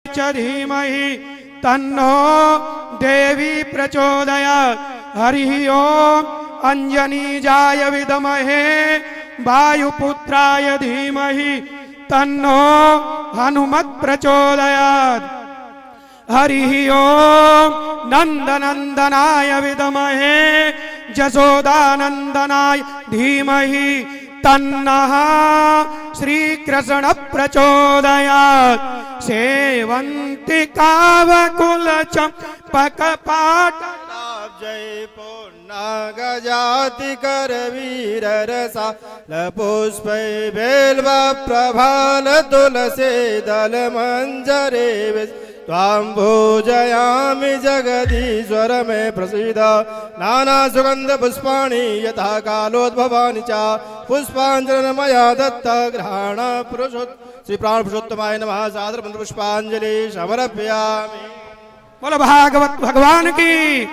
च धीमहि तन्नो देवी प्रचोदयात्। हरिः ओम अंजनीजाय विद्महे वायुपुत्राय धीमहि तन्नो हनुमत् प्रचोदयात्। हरिः ओम नंदनंदनाय विद्महे जसोदानंदनाय धीमहि तन्नः श्रीकृष्ण प्रचोदयात्। सेवन्ति कावकुलचम्पकपाट जय पूर्णागजाति करवीर रसा लपुष्प बेल्व प्रभाल तुलसी दल मंजरे त्वां भोजयामि जगदीश्वर मे प्रसीद। नाना सुगंध पुष्पाणि यथा कालोद्भवानि च पुष्पांजलि मया दत्त ग्रहण श्री प्राण पुरुषोत्तमाय नमः। सादर पुष्पांजलि समर्पयामि। बोलो भागवत भगवान की,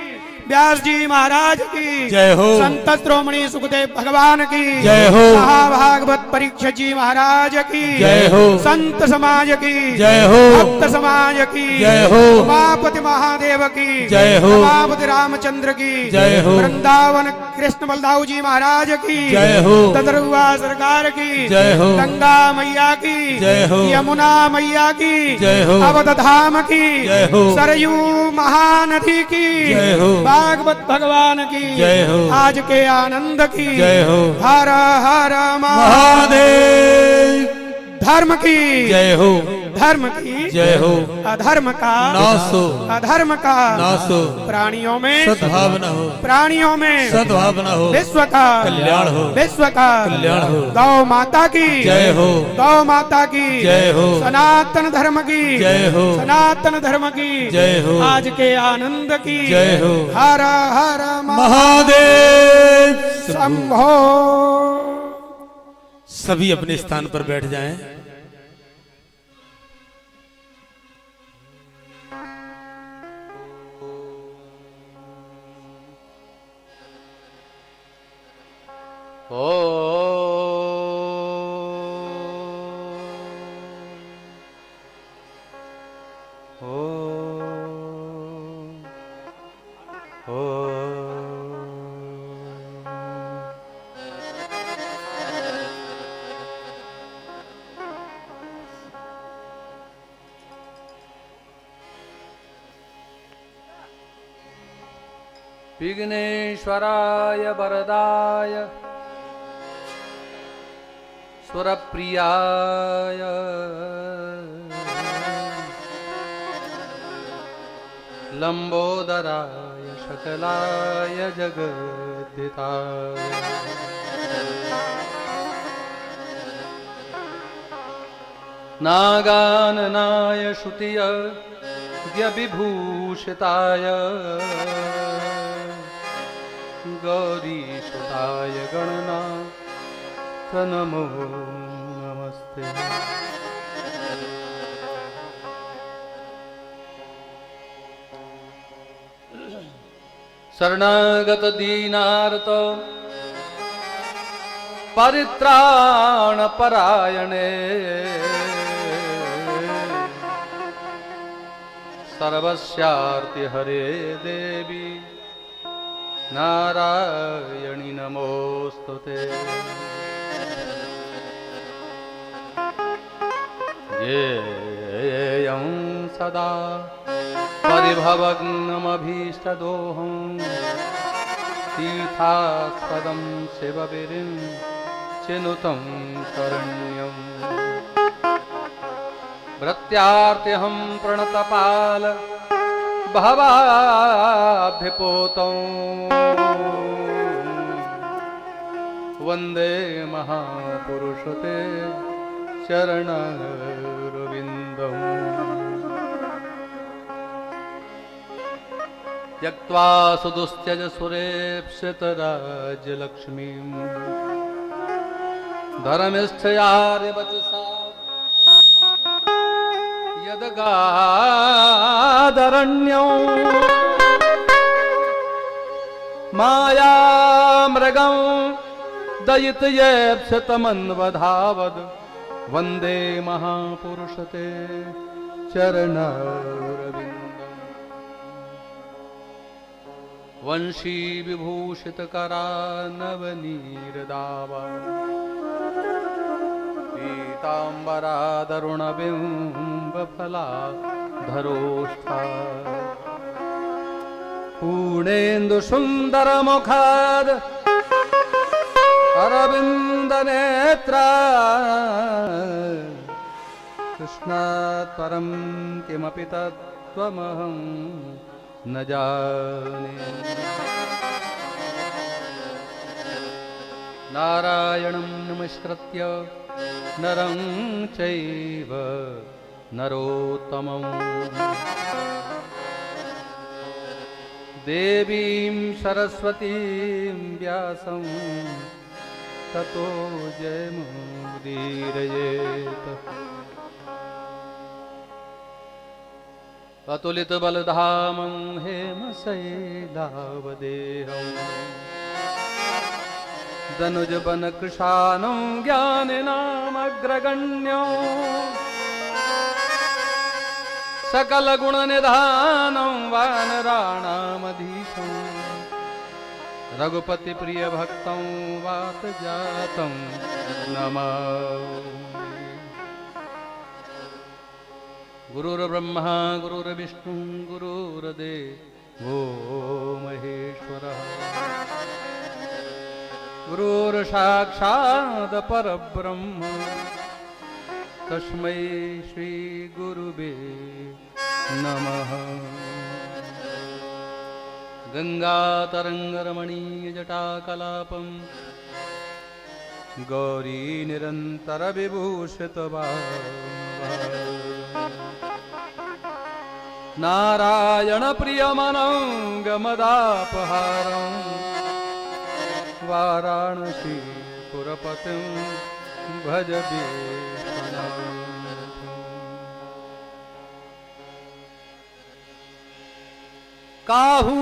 व्यास जी महाराज की जय हो। संत श्रोमणी सुखदेव भगवान की जय हो। महाभागवत परीक्षित जी महाराज की जय हो। संत समाज की जय हो। भक्त समाज की जय हो। उमापति महादेव की जय हो। उमापति रामचंद्र की जय हो। वृंदावन कृष्ण बलदाऊ जी महाराज की जय हो। तदरुआ सरकार की जय हो। गंगा मैया की जय हो। यमुना मैया की जय हो। अवध धाम की जय हो। सरयू महानदी की जय हो। भागवत भगवान की जय हो। आज के आनंद की जय हो। हर हर महादेव। धर्म की जय हो। धर्म की जय हो। अधर्म का नाश हो। अधर्म का नाश हो। प्राणियों में सद्भावना हो। प्राणियों में सद्भावना हो। विश्व का कल्याण हो। विश्व का कल्याण हो। गौ माता की जय हो। गौ माता की जय हो। सनातन धर्म की जय हो। सनातन धर्म की जय हो। आज के आनंद की जय हो। हर हर महादेव। शंभो। सभी अपने स्थान पर बैठ जाएं। ओ विघ्नेश्वराय वरदाय स्वरप्रियाय लंबोदराय सकलाय जगद्धिताय नागाननाय श्रुतिय विभूषिताय गौरीसुताय गणनाथ नमो नमस्ते। शरणागत दीनार्त परित्राण परायणे सर्वस्यार्ति हरे देवी नारायणी नमोस्तुते। येयं सदा परिभवग्नमभीष्टदोहं तीर्थास्पदं शिवविरिं चिनुतं शरण्यम्। भृत्यार्त्यहं प्रणतपाल भवाब्धिपोतं वन्दे महापुरुषते चरणरविन्दम्। त्यक्त्वा सुदुस्त्यज सुरेप्सितराज्यलक्ष्मीं धर्मिष्ठयार्यवचसा यदगादरण्यं मायामृगं दयितयेप्सितमन्वधावद् वन्दे महापुरुषते चरणारविन्दम् वंशी विभूषित करानवनीरदावा पीताम्बरादरुणबिम्बफला धरोष्ठा पूर्णेन्दु सुंदर मुखाद अरविंद नेत्रा कृष्णात् परं किमपि तत्त्वमहं न जाने नारायणं नमस्कृत्य नरं चैव नरोत्तमम् देवीं सरस्वतीं व्यासं ततो जयमुदीरयेत् अतुलितबलधामं हेमशैलावदेहं दनुजवनकृशानं ज्ञानिनामग्रगण्यं सकलगुणनिधानं वानराणामधीशं रघुपतिप्रियभक्तं वातजातं नमामि। गुरुर्ब्रह्मा गुरुर्विष्णु गुरुर्देवो महेश्वरः गुरुर्साक्षात् परब्रह्म तस्मै श्री गुरुवे नमः। गंगातरंगरमणीयजटाकलापं गौरी निरंतर नारायण प्रियमनंगमदापहारं वाराणसी पुरपतिं भज काहू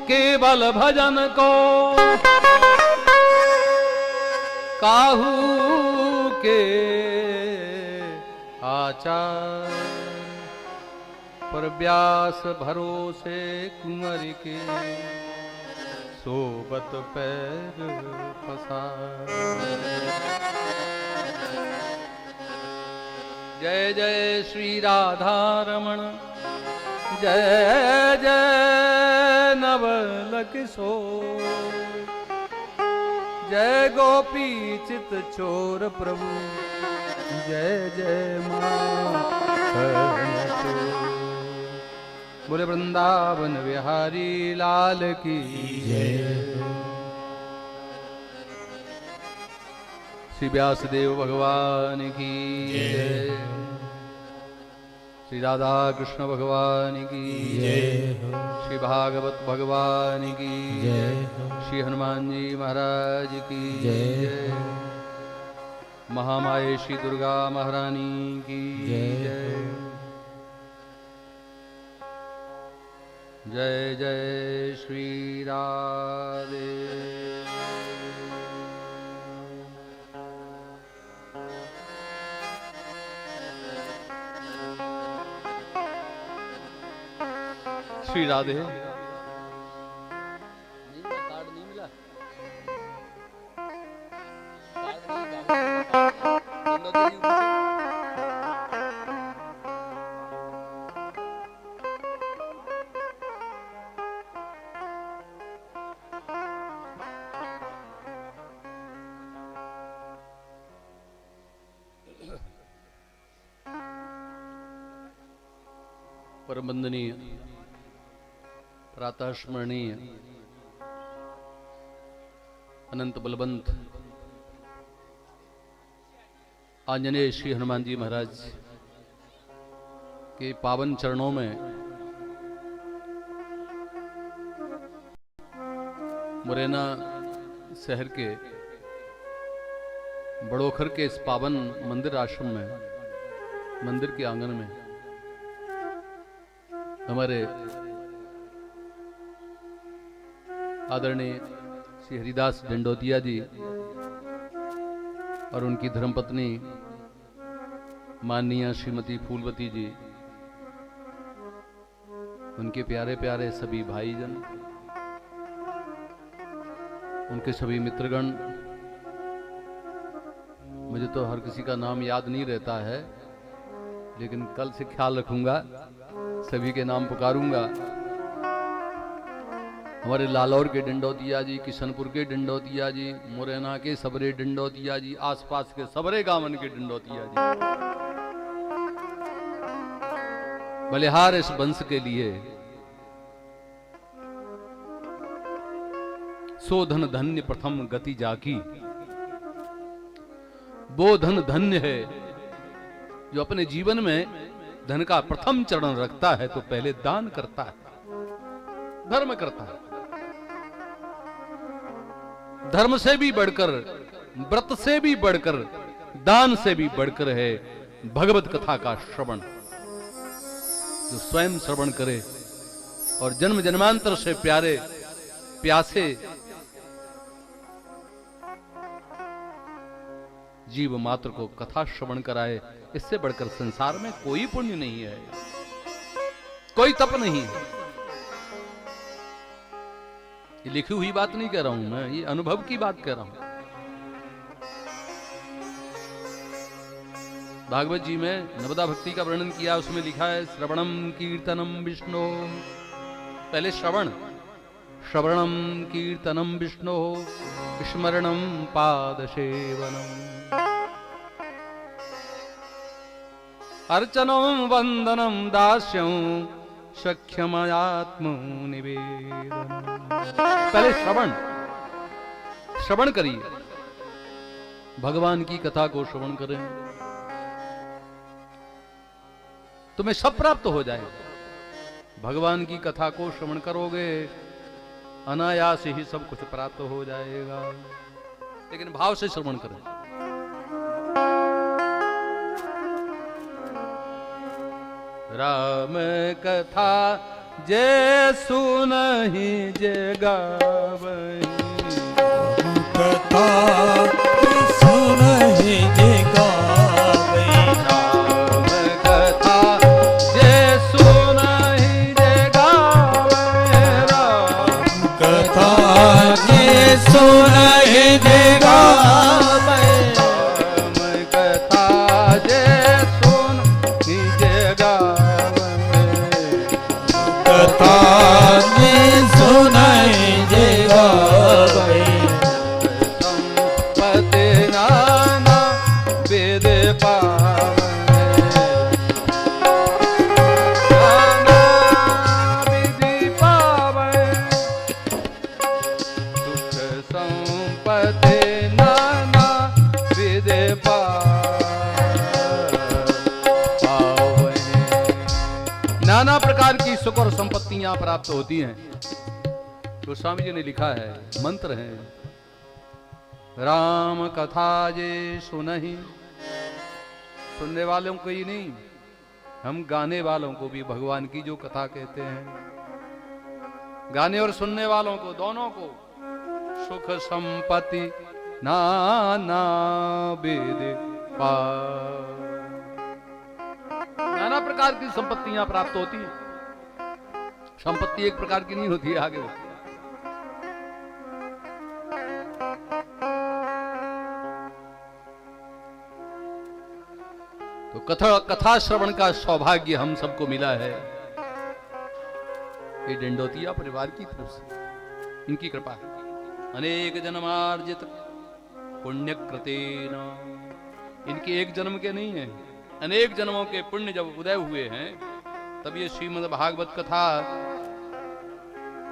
केवल भजन को काहू के आचार पर व्यास भरोसे कुंवर के सोबत पैर पसार। जय जय श्री राधा रमण जय जय नवल किशोर जय गोपी चित चोर प्रभु जय जय मां। बोले वृंदावन बिहारी लाल की जय। श्री व्यासदेव भगवान की जय। श्री राधा कृष्ण भगवान की जय। श्री भागवत भगवान की जय। श्री हनुमान जी महाराज की जय। महामाये श्री दुर्गा महारानी की जय। जय जय श्री राधे। श्री राधे। कार्ड नहीं मिला। परम वंदनीय प्रातः स्मरणीय अनंत बलवंत आंजनेय श्री हनुमान जी महाराज के पावन चरणों में मुरैना शहर के बड़ोखर के इस पावन मंदिर आश्रम में मंदिर के आंगन में हमारे आदरणीय श्री हरिदास डंडोतिया जी और उनकी धर्मपत्नी माननीय श्रीमती फूलवती जी उनके प्यारे प्यारे सभी भाईजन, उनके सभी मित्रगण, मुझे तो हर किसी का नाम याद नहीं रहता है, लेकिन कल से ख्याल रखूंगा, सभी के नाम पुकारूंगा। हमारे लालौर के डिंडोतिया जी, किशनपुर के डिंडोतिया जी, मुरैना के सबरे डिंडोतिया जी, आसपास के सबरे गांवन के डिंडोतिया जी, बलिहार इस वंश के लिए सो धन धन्य प्रथम गति जाकी। वो धन धन्य है जो अपने जीवन में धन का प्रथम चरण रखता है तो पहले दान करता है, धर्म करता है। धर्म से भी बढ़कर, व्रत से भी बढ़कर, दान से भी बढ़कर है भगवत कथा का श्रवण। जो स्वयं श्रवण करे और जन्म जन्मांतर से प्यारे प्यासे जीव मात्र को कथा श्रवण कराए, इससे बढ़कर संसार में कोई पुण्य नहीं है, कोई तप नहीं है। ये लिखी हुई बात नहीं कह रहा हूं मैं, ये अनुभव की बात कह रहा हूं। भागवत जी में नवदा भक्ति का वर्णन किया, उसमें लिखा है श्रवणम कीर्तनम विष्णु। पहले श्रवण, श्रवणम कीर्तनम विष्णु, स्मरणम पाद सेवनम, अर्चनम वंदनम दास्यम सख्यमयात्म निवेदन। पहले श्रवण, श्रवण करिए, भगवान की कथा को श्रवण करें, तुम्हें सब प्राप्त हो जाएगा। भगवान की कथा को श्रवण करोगे, अनायास ही सब कुछ प्राप्त हो जाएगा, लेकिन भाव से श्रवण करें। राम कथा जे सुनहि जे गावहि, कथा सुनहि जे गावहि, राम कथा जे सुनहि जे गावहि, राम कथा जे सुनहि जे गावहि, राम कथा जे सुनहि जे गावहि, कथा जे सुनहि जे गावहि, संपत्ति नाना वेद पावहि, नाना विधि पावहि, सुख संपत्ति नाना विधि पावहि। नाना प्रकार की सुख और संपत्तियां प्राप्त होती हैं। गोस्वामी जी ने लिखा है, मंत्र है, राम कथा जे सुनहि, सुनने वालों को ही नहीं, हम गाने वालों को भी भगवान की जो कथा कहते हैं, गाने और सुनने वालों को, दोनों को सुख संपत्ति नाना वेद पा, नाना प्रकार की संपत्तियां प्राप्त होती हैं। संपत्ति एक प्रकार की नहीं होती है, आगे होती है। तो कथा श्रवण का सौभाग्य हम सबको मिला है, ये डिंडोतिया परिवार की तरफ से, इनकी कृपा है। अनेक जन्मार्जित पुण्य कृतेन, इनके एक जन्म के नहीं है, अनेक जन्मों के पुण्य जब उदय हुए हैं, तब ये श्रीमद् भागवत कथा,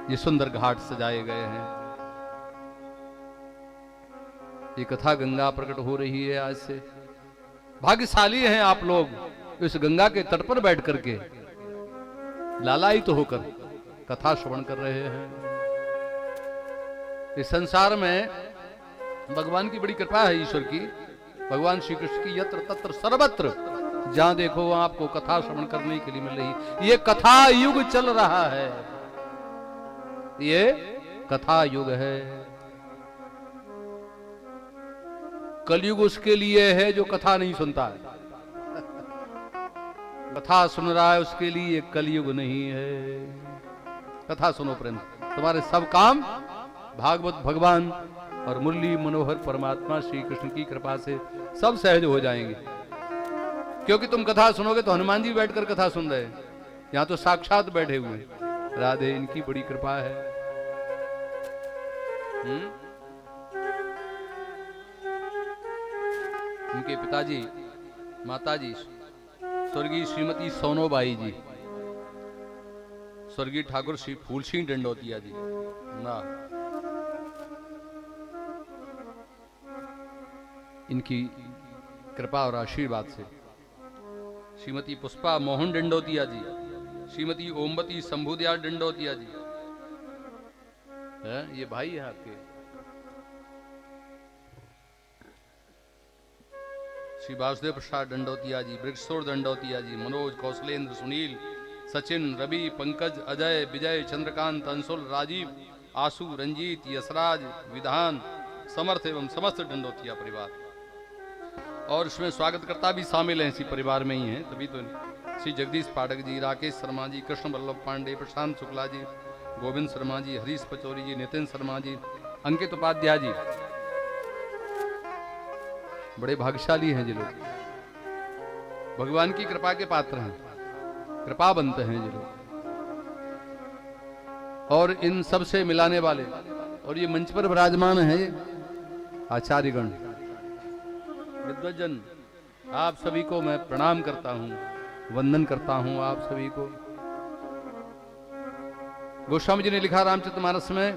ये सुंदर घाट सजाए गए हैं। ये कथा गंगा प्रकट हो रही है आज से। भाग्यशाली हैं आप लोग, इस गंगा के तट पर बैठ करके लालायित होकर कथा श्रवण कर रहे हैं। इस संसार में भगवान की बड़ी कृपा है, ईश्वर की, भगवान श्री कृष्ण की यत्र तत्र सर्वत्र जहां देखो वहां आपको कथा श्रवण करने के लिए मिल रही। ये कथा युग चल रहा है, ये कथा युग है। कलयुग उसके लिए है जो कथा नहीं सुनता है। कथा सुन रहा है उसके लिए ये कलयुग नहीं है। कथा सुनो प्रेम, तुम्हारे सब काम भागवत भगवान और मुरली मनोहर परमात्मा श्री कृष्ण की कृपा से सब सहज हो जाएंगे। क्योंकि तुम कथा सुनोगे तो हनुमान जी बैठकर कथा सुन रहे हैं, यहां तो साक्षात बैठे हुए। राधे, इनकी बड़ी कृपा है। इनके पिताजी माताजी स्वर्गीय श्रीमती सोनोबाई जी, स्वर्गीय ठाकुर श्री फूल सिंह डंडोतिया जी ना, इनकी कृपा और आशीर्वाद से श्रीमती पुष्पा मोहन डंडोतिया जी, श्रीमती ओमवती शंभुदयाल डंडोतिया जी, है ये भाई है आपके, श्री वासुदेव प्रसाद डंडोतिया जी, वृक्षोर डंडोतिया जी, मनोज कौशलेंद्र सुनील सचिन रवि पंकज अजय विजय चंद्रकांत अंशुल राजीव आशु रंजीत यशराज विधान समर्थ एवं समस्त डंडोतिया परिवार। और इसमें स्वागतकर्ता भी शामिल हैं, इसी परिवार में ही हैं, तभी तो श्री जगदीश पाठक जी, राकेश शर्मा जी, कृष्ण वल्लभ पांडे, प्रशांत शुक्ला जी, गोविंद शर्मा जी, हरीश पचौरी जी, नितिन शर्मा जी, अंकित उपाध्याय जी, बड़े भाग्यशाली हैं जी लोग, भगवान की कृपा के पात्र हैं, कृपा बनते हैं जी लोग। और इन सब से मिलाने वाले और ये मंच पर विराजमान है आचार्यगण विद्वजन, आप सभी को मैं प्रणाम करता हूं, वंदन करता हूं आप सभी को। गोस्वामी जी ने लिखा रामचरितमानस में,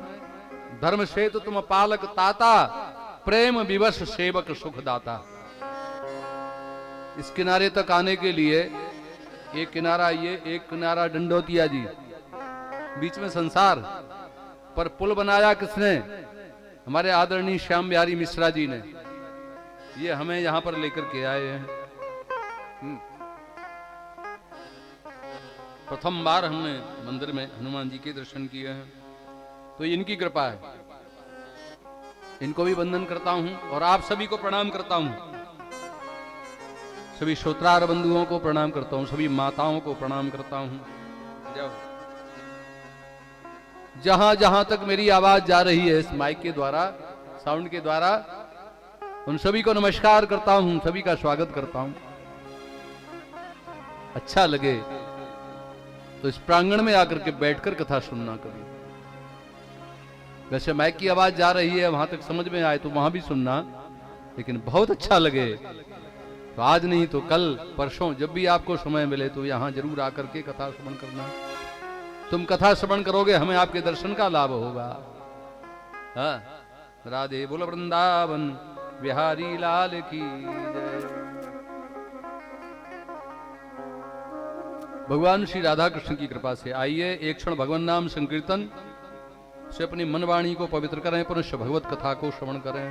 धर्म से तो तुम पालक ताता, प्रेम विवश सेवक सुख दाता। इस किनारे तक आने के लिए एक किनारा ये, एक किनारा डंडोतिया जी, बीच में संसार, पर पुल बनाया किसने? हमारे आदरणीय श्याम बिहारी मिश्रा जी ने। ये हमें यहां पर लेकर के आए हैं। प्रथम बार हमने मंदिर में हनुमान जी के दर्शन किए हैं, तो इनकी कृपा है। इनको भी वंदन करता हूं और आप सभी को प्रणाम करता हूं, सभी श्रोतार बंधुओं को प्रणाम करता हूं, सभी माताओं को प्रणाम करता हूं। जहां जहां तक मेरी आवाज जा रही है इस माइक के द्वारा, साउंड के द्वारा, उन सभी को नमस्कार करता हूं, सभी का स्वागत करता हूं। अच्छा लगे तो इस प्रांगण में आकर के बैठकर कथा सुनना कभी। वैसे माइक की आवाज जा रही है, वहां तक समझ में आए तो वहां भी सुनना, लेकिन बहुत अच्छा लगे तो आज नहीं तो कल परसों जब भी आपको समय मिले तो यहां जरूर आकर के कथा श्रवण करना। तुम कथा श्रवण करोगे, हमें आपके दर्शन का लाभ होगा। हाँ, राधे बोल वृंदावन बिहारी लाल की जय। भगवान श्री राधा कृष्ण की कृपा से आइए एक क्षण भगवान नाम संकीर्तन से अपनी मन वाणी को पवित्र करें, पुनश्च भगवत कथा को श्रवण करें।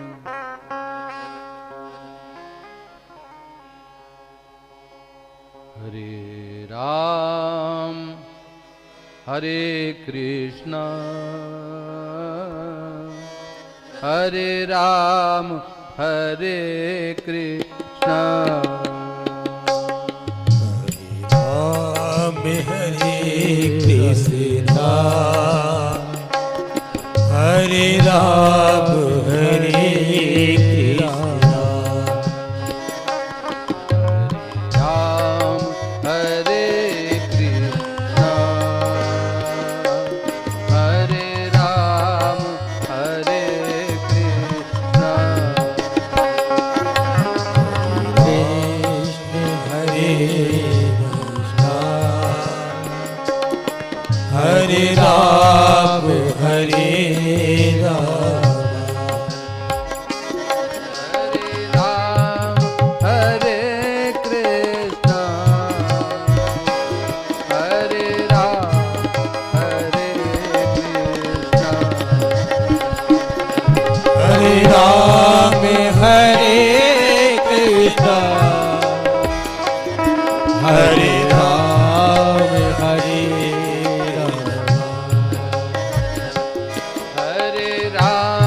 हरे राम हरे कृष्णा हरे राम हरे कृष्णा हरे कृष्णा हरे राम हरे कृष्णा राम हरे कृष्णा हरे राम हरे कृष्णा कृष्ण हरे हरे राम हरे राम हरे राम हरे कृष्णा हरे राम हरे कृष्णा हरे राम हरे कृष्णा हरे राम हरे राम हरे राम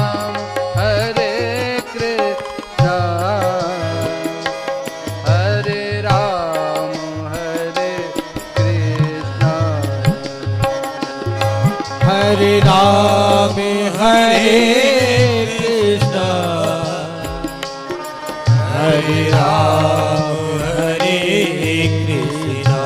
हरे राम हरे कृष्णा हरे राम हरे कृष्णा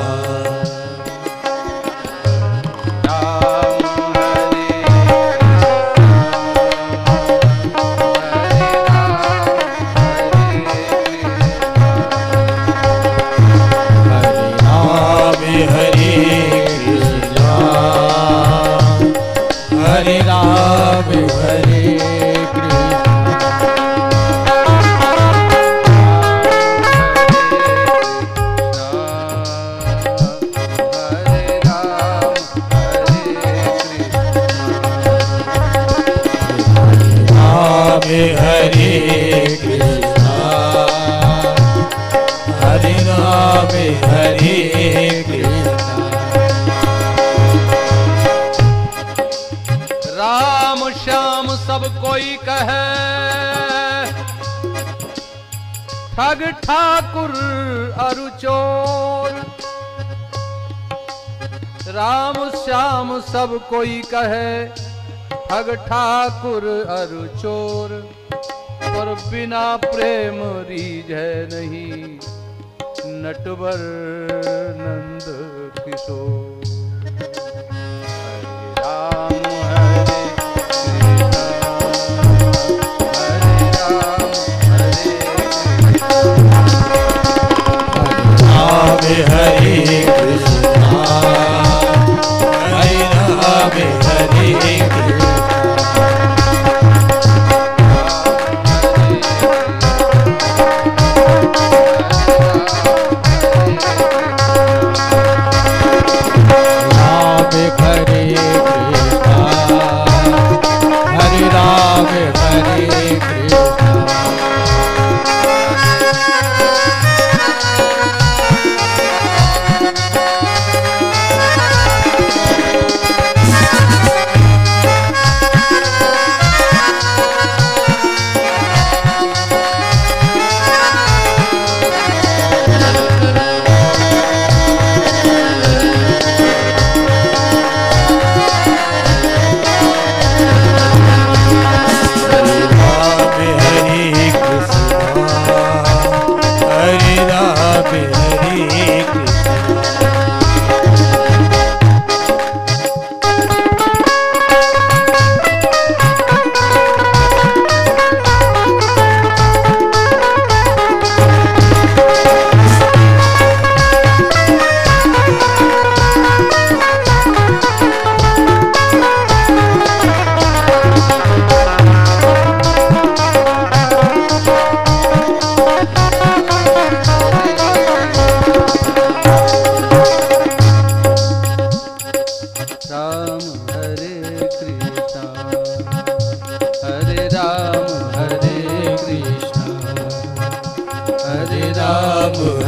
हरे राम हरे कृष्णा हरे राम हरे कृष्णा राम श्याम सब कोई कहे ठग ठाकुर अरु चोर। राम श्याम सब कोई कहे ठग ठाकुर अरु चोर। पर बिना प्रेम रीझै नहीं नटवर नंद किशोर। राम हरे कृष्णा हरे राम हरे कृष्णा हरे राम हरे कृष्णा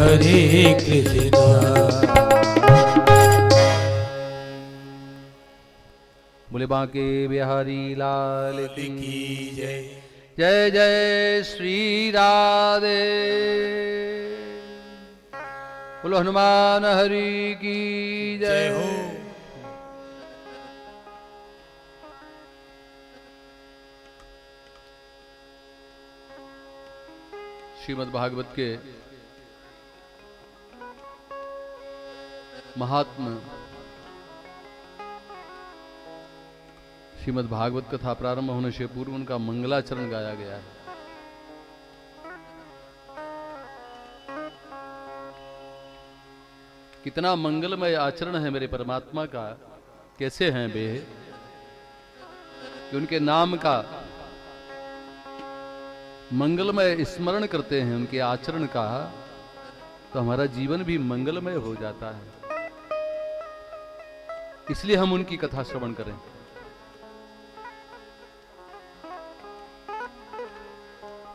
हरे कृष्णा। बोले बांके बिहारी लाल की जय। जय जय श्री राधे। बोलो हनुमान हरि की जय हो। श्रीमद् भागवत के महात्मा श्रीमद् भागवत कथा प्रारंभ होने से पूर्व उनका मंगलाचरण गाया गया है। कितना मंगलमय आचरण है मेरे परमात्मा का। कैसे हैं वे कि उनके नाम का मंगलमय स्मरण करते हैं, उनके आचरण का, तो हमारा जीवन भी मंगलमय हो जाता है। इसलिए हम उनकी कथा श्रवण करें।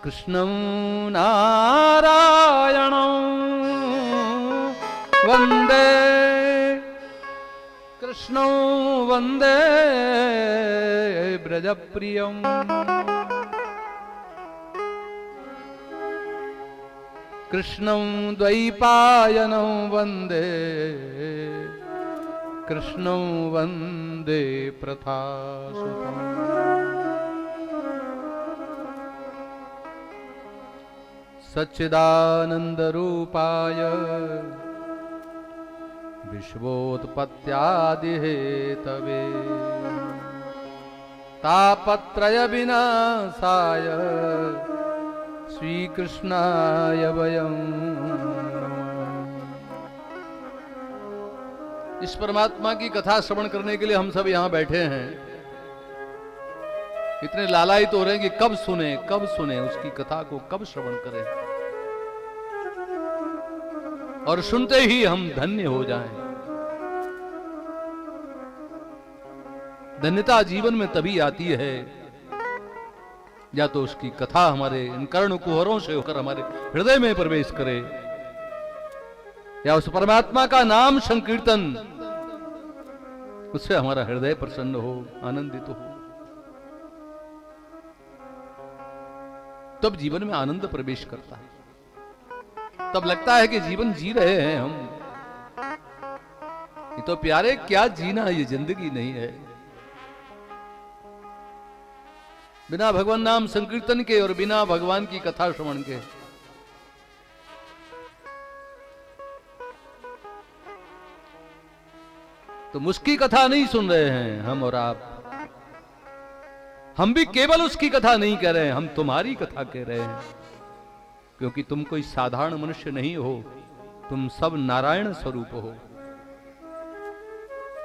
कृष्णं नारायणं वंदे, कृष्णं वंदे ब्रजप्रियं। कृष्णं द्वैपायनं वंदे कृष्णं वन्दे प्रथासुतम्। सच्चिदानन्दरूपाय विश्वोत्पत्त्यादिहेतवे तापत्रयविनाशाय श्रीकृष्णाय वयं नमः। इस परमात्मा की कथा श्रवण करने के लिए हम सब यहाँ बैठे हैं। इतने लालायित हो रहे हैं कि कब सुने उसकी कथा को, कब श्रवण करें, और सुनते ही हम धन्य हो जाएं। धन्यता जीवन में तभी आती है या तो उसकी कथा हमारे इन कर्ण कुहरों से होकर हमारे हृदय में प्रवेश करे, या उस परमात्मा का नाम संकीर्तन उससे हमारा हृदय प्रसन्न हो, आनंदित हो। तब जीवन में आनंद प्रवेश करता है, तब लगता है कि जीवन जी रहे हैं हम। ये तो प्यारे क्या जीना, ये जिंदगी नहीं है। बिना भगवान नाम संकीर्तन के और बिना भगवान की कथा श्रवण के तुम उसकी कथा नहीं सुन रहे हैं, हम और आप। हम भी केवल उसकी कथा नहीं कह रहे हैं, हम तुम्हारी कथा कह रहे हैं, क्योंकि तुम कोई साधारण मनुष्य नहीं हो, तुम सब नारायण स्वरूप हो,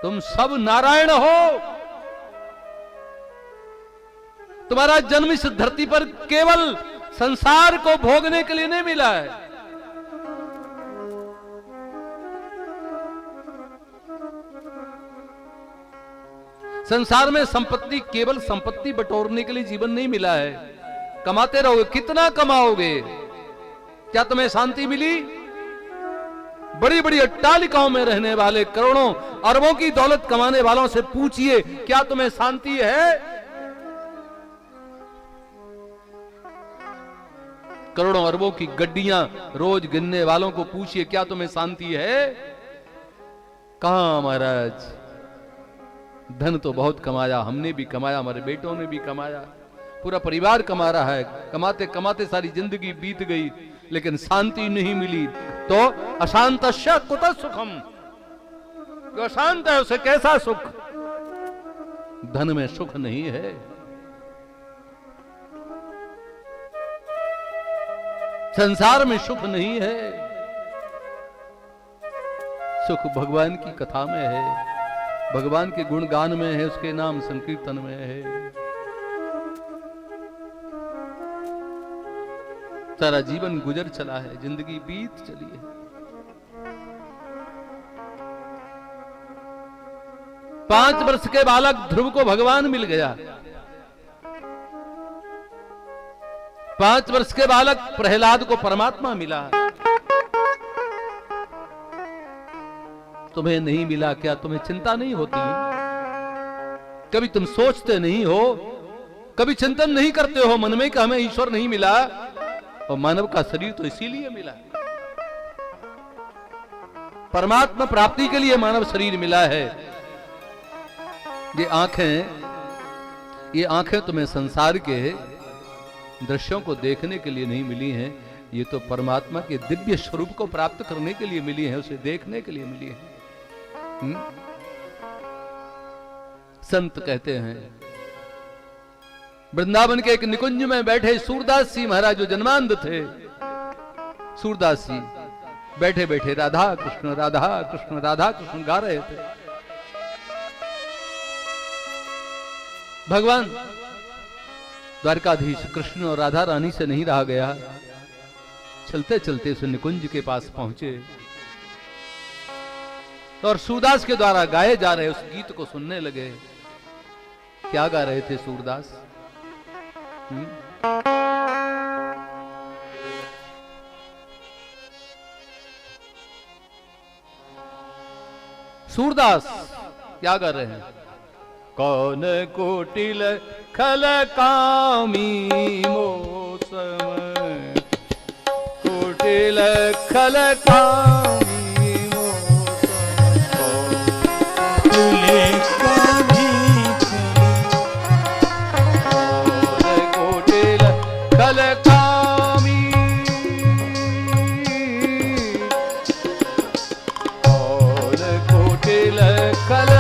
तुम सब नारायण हो। तुम्हारा जन्म इस धरती पर केवल संसार को भोगने के लिए नहीं मिला है। संसार में संपत्ति केवल संपत्ति बटोरने के लिए जीवन नहीं मिला है। कमाते रहोगे, कितना कमाओगे? क्या तुम्हें शांति मिली? बड़ी बड़ी अट्टालिकाओं में रहने वाले करोड़ों अरबों की दौलत कमाने वालों से पूछिए, क्या तुम्हें शांति है? करोड़ों अरबों की गड्डियां रोज गिनने वालों को पूछिए, क्या तुम्हें शांति है? कहां महाराज, धन तो बहुत कमाया, हमने भी कमाया, हमारे बेटों ने भी कमाया, पूरा परिवार कमा रहा है, कमाते कमाते सारी जिंदगी बीत गई, लेकिन शांति नहीं मिली। तो अशांतस्य कुतः सुखम, जो अशांत है उसे कैसा सुख? धन में सुख नहीं है। संसार में सुख नहीं है, सुख भगवान की कथा में है, भगवान के गुणगान में है, उसके नाम संकीर्तन में है। सारा जीवन गुजर चला है, जिंदगी बीत चली है। पांच वर्ष के बालक ध्रुव को भगवान मिल गया, 5 वर्ष के बालक प्रहलाद को परमात्मा मिला। तुम्हें नहीं मिला क्या? तुम्हें चिंता नहीं होती? कभी तुम सोचते नहीं हो, कभी चिंतन नहीं करते हो मन में कि हमें ईश्वर नहीं मिला? और मानव का शरीर तो इसीलिए मिला, परमात्मा प्राप्ति के लिए मानव शरीर मिला है। ये आंखें तुम्हें संसार के दृश्यों को देखने के लिए नहीं मिली हैं, ये तो परमात्मा के दिव्य स्वरूप को प्राप्त करने के लिए मिली है, उसे देखने के लिए मिली है। संत कहते हैं, वृंदावन के एक निकुंज में बैठे सूरदास जी महाराज जो जन्मांध थे, सूरदास जी बैठे बैठे राधा कृष्ण राधा कृष्ण राधा कृष्ण गा रहे थे। भगवान द्वारकाधीश कृष्ण और राधा रानी से नहीं रहा गया, चलते चलते उस निकुंज के पास पहुंचे और सूरदास के द्वारा गाए जा रहे उस गीत को सुनने लगे। क्या गा रहे थे सूरदास? सूरदास क्या कर रहे हैं? कौन कुटिल खल कामी मौसम, कुटिल खल कामी मौसम, झूले कान्ही कोटिल कल कामी और कोटिल कल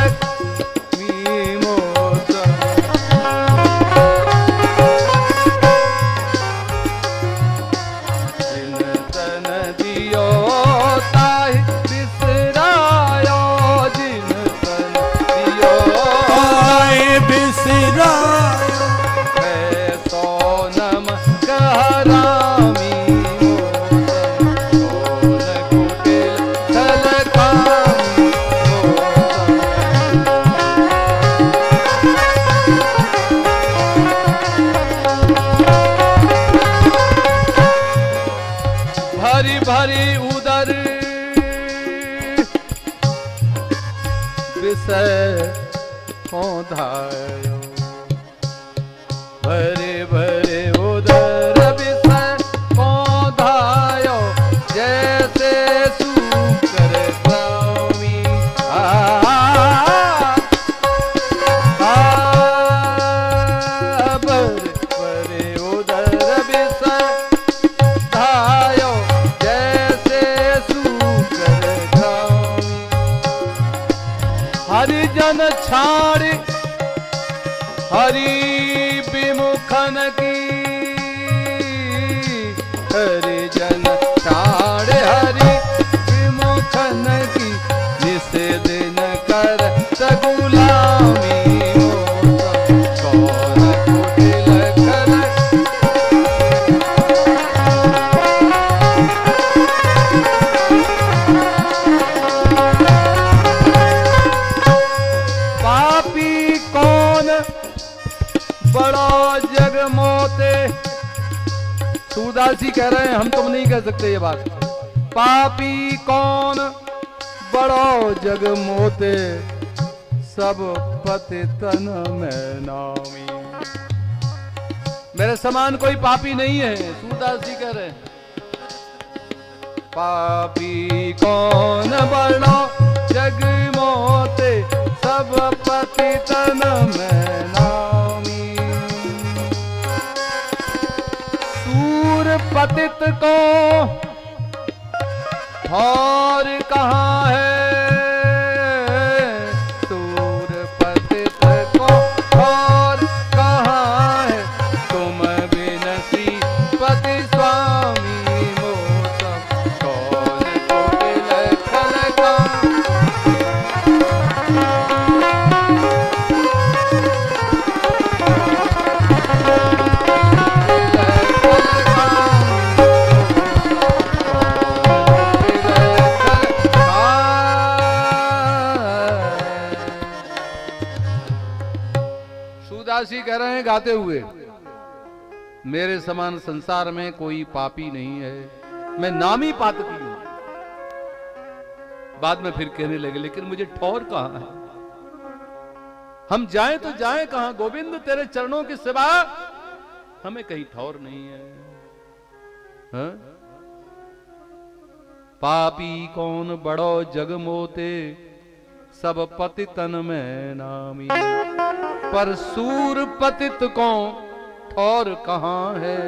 भरी उदर विषय धायो भरे भरे उदर विषय धायो जैसे सूकर स्वामी भरे भरे उदर विषय धायो हरिजन छाड़ हरि विमुखन की हरिजन छाड़ हरि विमुखन की निषेध न कर गुलामी कौन कुटिल कर बड़ा जग मोते। सूरदास जी कह रहे हैं हम तुम नहीं कह सकते ये बात। पापी कौन बड़ो जग मोते सब पति तन में नामी। मेरे समान कोई पापी नहीं है, सूरदास जी कह रहे हैं। पापी कौन बड़ो जग मोते सब पति तन में नामी। सूर पतित को और कहाँ है, सूर पतित को और कहाँ है, तुम बिन श्रीपति स्वामी मोसम कौन कोटिल खलका। सूरदासी कह रहे हैं गाते हुए, मेरे समान संसार में कोई पापी नहीं है, मैं नामी पातकी हूं। बाद में फिर कहने लगे लेकिन मुझे ठौर कहां है, हम जाएं तो जाएं कहां गोविंद, तेरे चरणों के सिवा हमें कहीं ठौर नहीं है। हा? पापी कौन बड़ो जग मोते सब पति तन में नामी। पर सूर पतित को ठौर कहां है,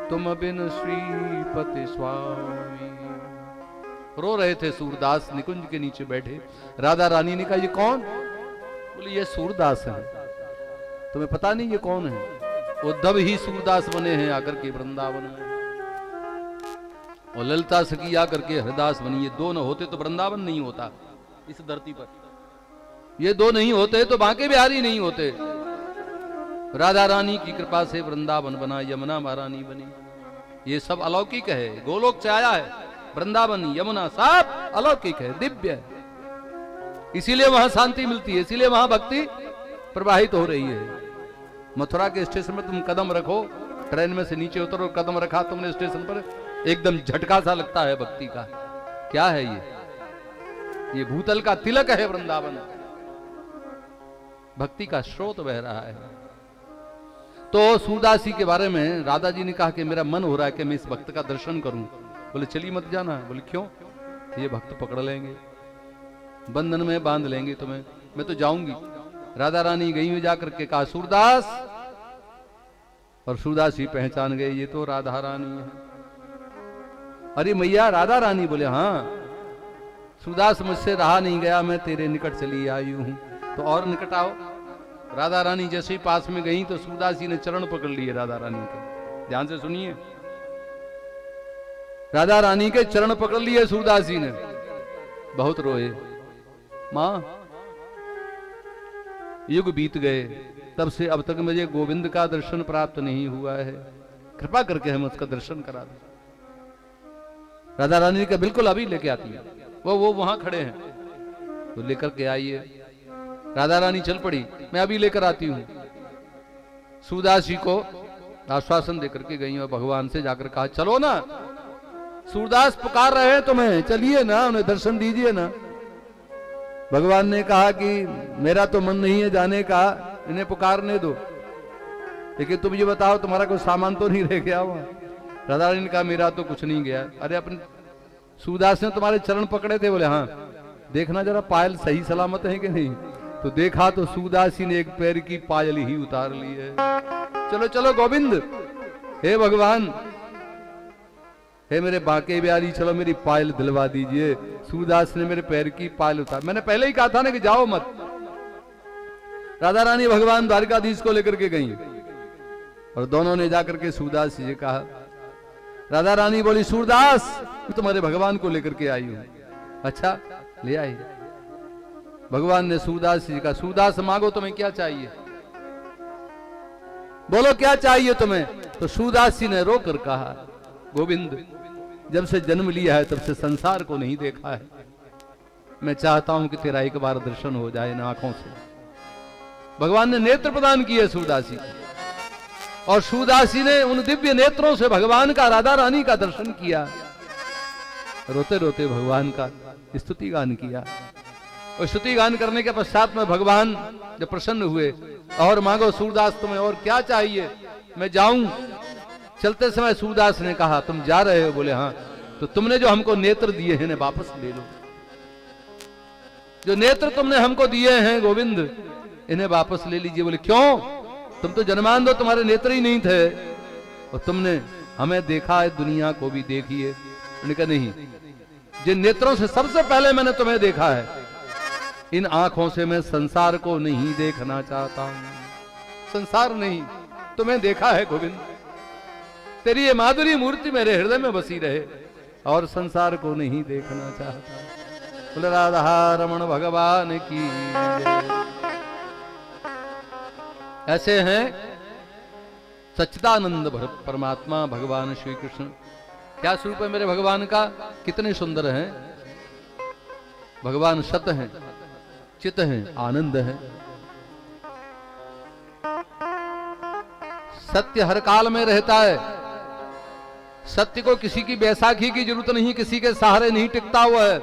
तुम बिन श्रीपति स्वामी। रो रहे थे सूरदास निकुंज के नीचे बैठे। राधा रानी ने कहा ये कौन? बोले ये सूरदास है। तुम्हें पता नहीं ये कौन है? उद्धव ही सूरदास बने हैं आकर के वृंदावन में, और ललिता सखी आकर के हरिदास बनी। ये दो न होते तो वृंदावन नहीं होता इस धरती पर, ये दो नहीं होते तो बांके बिहारी नहीं होते। राधा रानी की कृपा से वृंदावन बना, यमुना महारानी बनी। ये सब अलौकिक है, गोलोक से आया है। वृंदावन यमुना सब अलौकिक है, दिव्य है। इसीलिए वहां शांति मिलती है, इसीलिए वहां भक्ति प्रवाहित हो रही है। मथुरा के स्टेशन में तुम कदम रखो, ट्रेन में से नीचे उतरो, कदम रखा तुमने स्टेशन पर, एकदम झटका सा लगता है भक्ति का। क्या है ये भूतल का तिलक है वृंदावन, भक्ति का स्रोत बह रहा है। तो सूरदासी के बारे में राधा जी ने कहा कि मेरा मन हो रहा है कि मैं इस भक्त का दर्शन करूं। बोले चलिए मत जाना। बोले क्यों? ये भक्त पकड़ लेंगे, बंधन में बांध लेंगे तुम्हें, मैं तो जाऊंगी। राधा रानी गई हुई जाकर के कहा सूरदास, और सूरदास ही पहचान गए ये तो राधा रानी है। अरे मैया राधा रानी? बोले हाँ। सूरदास मुझसे रहा नहीं गया, मैं तेरे निकट चली आई हूं, तो और निकट आओ। राधा रानी जैसे ही पास में गई तो सूरदास जी ने चरण पकड़ लिए राधा रानी के। ध्यान से सुनिए, राधा रानी के चरण पकड़ लिए सूरदास जी ने। बहुत रोए। मां, युग बीत गए, तब से अब तक मुझे गोविंद का दर्शन प्राप्त नहीं हुआ है, कृपा करके हम उसका दर्शन करा दें। राधा रानी का बिल्कुल अभी लेके आती है, वो वहां खड़े हैं, तो लेकर के आइए। राधा रानी चल पड़ी, मैं अभी लेकर आती हूं। सूरदास जी को आश्वासन देकर के गई और भगवान से जाकर कहा चलो ना, सूरदास पुकार रहे हैं तुम्हें, चलिए ना, उन्हें दर्शन दीजिए ना। भगवान ने कहा कि मेरा तो मन नहीं है जाने का, इन्हें पुकारने दो, लेकिन तुम ये बताओ तुम्हारा कोई सामान तो नहीं रह गया वहां? राधा रानी ने कहा मेरा तो कुछ नहीं गया। अरे अपने सूरदास ने तुम्हारे चरण पकड़े थे? बोले हाँ। देखना जरा पायल सही सलामत है कि नहीं? तो देखा तो सूरदास जी ने एक पैर की पायल ही उतार ली है। चलो चलो गोविंद, हे भगवान, हे मेरे बांके बिहारी, चलो मेरी पायल दिलवा दीजिए। सूरदास ने मेरे पैर की पायल उतार, मैंने पहले ही कहा था ना कि जाओ मत। राधा रानी भगवान द्वारकाधीश को लेकर के गई और दोनों ने जाकर के सूरदास जी से कहा। राधा रानी बोली सूरदास, मैं तुम्हारे भगवान को लेकर के आई हूं। अच्छा, ले आई। भगवान ने सूरदास जी का, सूरदास मांगो तुम्हें क्या चाहिए, बोलो क्या चाहिए तुम्हें? तो सूरदास जी ने रोकर कहा गोविंद, जब से जन्म लिया है तब से संसार को नहीं देखा है, मैं चाहता हूं कि तेरा एक बार दर्शन हो जाए इन आंखों से। भगवान ने नेत्र प्रदान किए सूरदास जी को, और सूरदास जी ने उन दिव्य नेत्रों से भगवान का, राधा रानी का दर्शन किया। रोते रोते भगवान का स्तुति गान किया, और स्तुति गान करने के पश्चात में भगवान जब प्रसन्न हुए, और मांगो सूरदास तुम्हें और क्या चाहिए, मैं जाऊं। चलते समय सूरदास ने कहा तुम जा रहे हो? बोले हाँ। तो तुमने जो हमको नेत्र दिए हैं इन्हें वापस ले लो, जो नेत्र तुमने हमको दिए हैं गोविंद, इन्हें वापस ले लीजिए। बोले क्यों? तुम तो जन्मांध हो, तुम्हारे नेत्र ही नहीं थे, और तुमने हमें देखा है, दुनिया को भी देखिए। उन्होंने कहा नहीं, जिन नेत्रों से सबसे पहले मैंने तुम्हें देखा है, इन आंखों से मैं संसार को नहीं देखना चाहता हूं। संसार नहीं, तुम्हें देखा है गोविंद, तेरी ये माधुरी मूर्ति मेरे हृदय में बसी रहे, और संसार को नहीं देखना चाहता। बोले राधा रमण भगवान की जय। ऐसे हैं सच्चिदानंद परमात्मा भगवान श्री कृष्ण। क्या स्वरूप है मेरे भगवान का, कितने सुंदर हैं भगवान। सत हैं, चित हैं, आनंद है। सत्य हर काल में रहता है। सत्य को किसी की बैसाखी की जरूरत नहीं, किसी के सहारे नहीं टिकता हुआ है।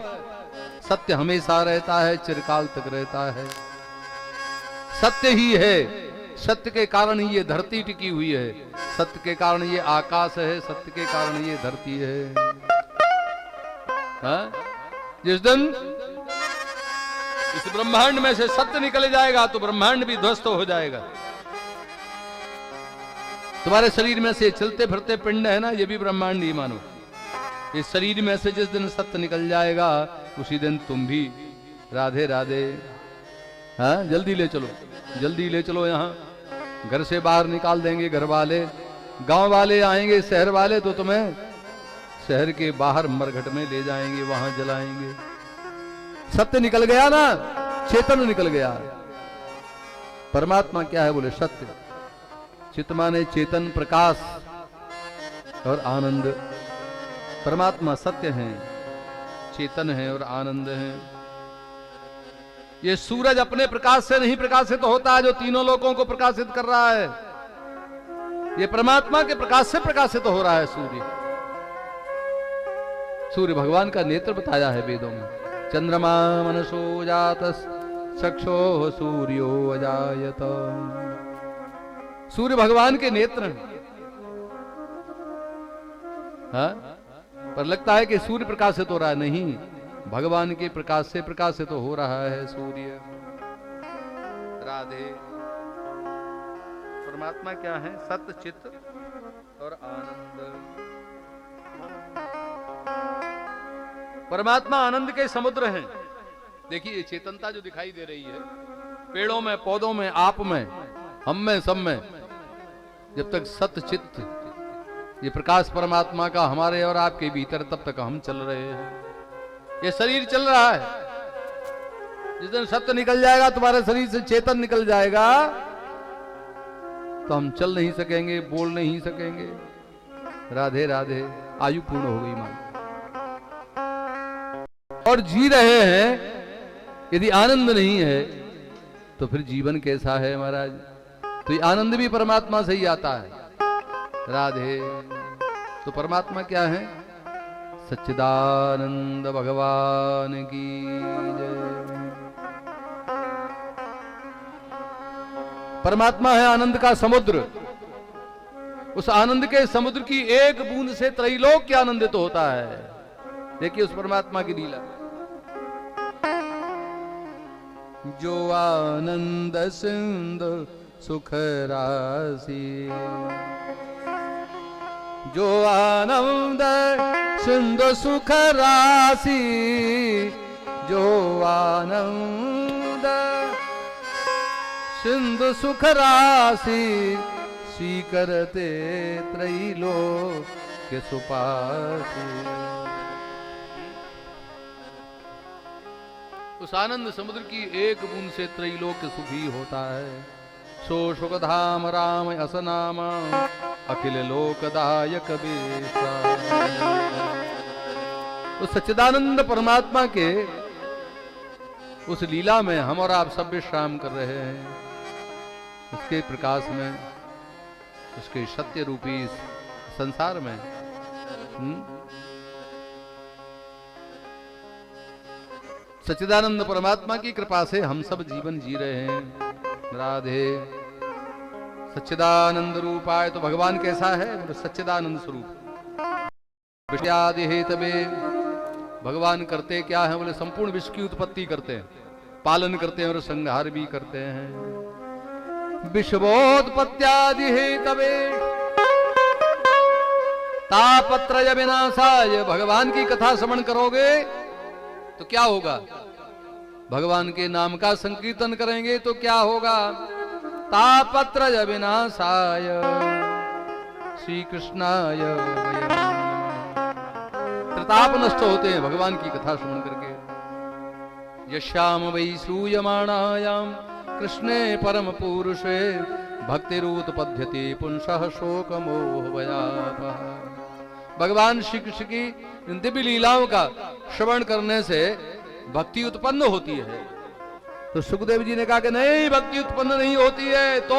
सत्य हमेशा रहता है, चिरकाल तक रहता है। सत्य ही है, सत्य के कारण ही ये धरती टिकी हुई है, सत्य के कारण ये आकाश है, सत्य के कारण ये धरती है। हा? जिस दिन इस ब्रह्मांड में से सत्य निकल जाएगा तो ब्रह्मांड भी ध्वस्त हो जाएगा। तुम्हारे शरीर में से चलते फिरते पिंड है ना, ये भी ब्रह्मांड ही मानो। इस शरीर में से जिस दिन सत्य निकल जाएगा उसी दिन तुम भी राधे राधे। हाँ, जल्दी ले चलो, जल्दी ले चलो। यहाँ घर से बाहर निकाल देंगे घर वाले, गांव वाले आएंगे, शहर वाले तो तुम्हें शहर के बाहर मरघट में ले जाएंगे, वहां जलाएंगे। सत्य निकल गया ना, चेतन निकल गया। परमात्मा क्या है? बोले सत्य। चित माने चेतन, प्रकाश और आनंद। परमात्मा सत्य है, चेतन है और आनंद है। ये सूरज अपने प्रकाश से नहीं प्रकाशित होता है जो तीनों लोगों को प्रकाशित कर रहा है। ये परमात्मा के प्रकाश से प्रकाशित हो रहा है सूर्य। सूर्य भगवान का नेत्र बताया है वेदों में। चंद्रमा मनसो जातस् चक्षो सूर्यो अजायत। सूर्य भगवान के नेत्र हैं। हाँ? पर लगता है कि सूर्य प्रकाशित हो रहा है, नहीं, भगवान के प्रकाश से प्रकाशित हो रहा है सूर्य। राधे। परमात्मा क्या है? सत्य, चित्त और आनंद। परमात्मा आनंद के समुद्र हैं। देखिए चेतनता जो दिखाई दे रही है पेड़ों में, पौधों में, आप में, हम में, सब में, जब तक सत्य चित्त ये प्रकाश परमात्मा का हमारे और आपके भीतर, तब तक हम चल रहे हैं। ये शरीर चल रहा है। जिस दिन सत्य निकल जाएगा, तुम्हारे शरीर से चेतन निकल जाएगा, तो हम चल नहीं सकेंगे, बोल नहीं सकेंगे। राधे राधे। आयु पूर्ण हो गई मां। और जी रहे हैं, यदि आनंद नहीं है तो फिर जीवन कैसा है महाराज? तो ये आनंद भी परमात्मा से ही आता है। राधे। तो परमात्मा क्या है? सच्चिदानंद भगवान की जय। परमात्मा है आनंद का समुद्र। उस आनंद के समुद्र की एक बूंद से त्रैलोक्य आनंदित होता है। देखिए उस परमात्मा की लीला। जो आनंद सिंधु सुख राशि, जो आनंद सिंधु सुख राशि, जो आनंद सिंधु सुख राशि, स्वीकरते त्रैलोक्य सुपासी। उस आनंद समुद्र की एक बूंद से त्रैलोक्य सुखी होता है। सो सुखधाम राम असनाम, अखिल लोकदायक बेसा। उस सच्चिदानंद परमात्मा के उस लीला में हम और आप सब विश्राम कर रहे हैं। उसके प्रकाश में, उसके सत्य रूपी संसार में। सच्चिदानंद परमात्मा की कृपा से हम सब जीवन जी रहे हैं। राधे। सच्चिदानंद रूपाय। तो भगवान कैसा है? बोले सच्चिदानंद स्वरूप। विषयादि हेतवे। भगवान करते क्या है? बोले संपूर्ण विश्व की उत्पत्ति करते हैं, पालन करते हैं और संहार भी करते हैं। विश्वोत्पत्त्यादि हेतवे तापत्रय विनाशाय। भगवान की कथा श्रवण करोगे तो क्या होगा? भगवान के नाम का संकीर्तन करेंगे तो क्या होगा? तापत्रय विनाशाय श्री कृष्णाय वयम् नमः। त्रिताप नष्ट होते हैं भगवान की कथा श्रवण करके। यश्याम वै श्रूयमाणायाम कृष्णे परम पुरुषे भक्तिरुत्पद्यते पुंसः शोक मोह भयापः। भगवान श्री कृष्ण की दिव्य लीलाओं का श्रवण करने से भक्ति उत्पन्न होती है। तो सुखदेव जी ने कहा कि नहीं, भक्ति उत्पन्न नहीं होती है। तो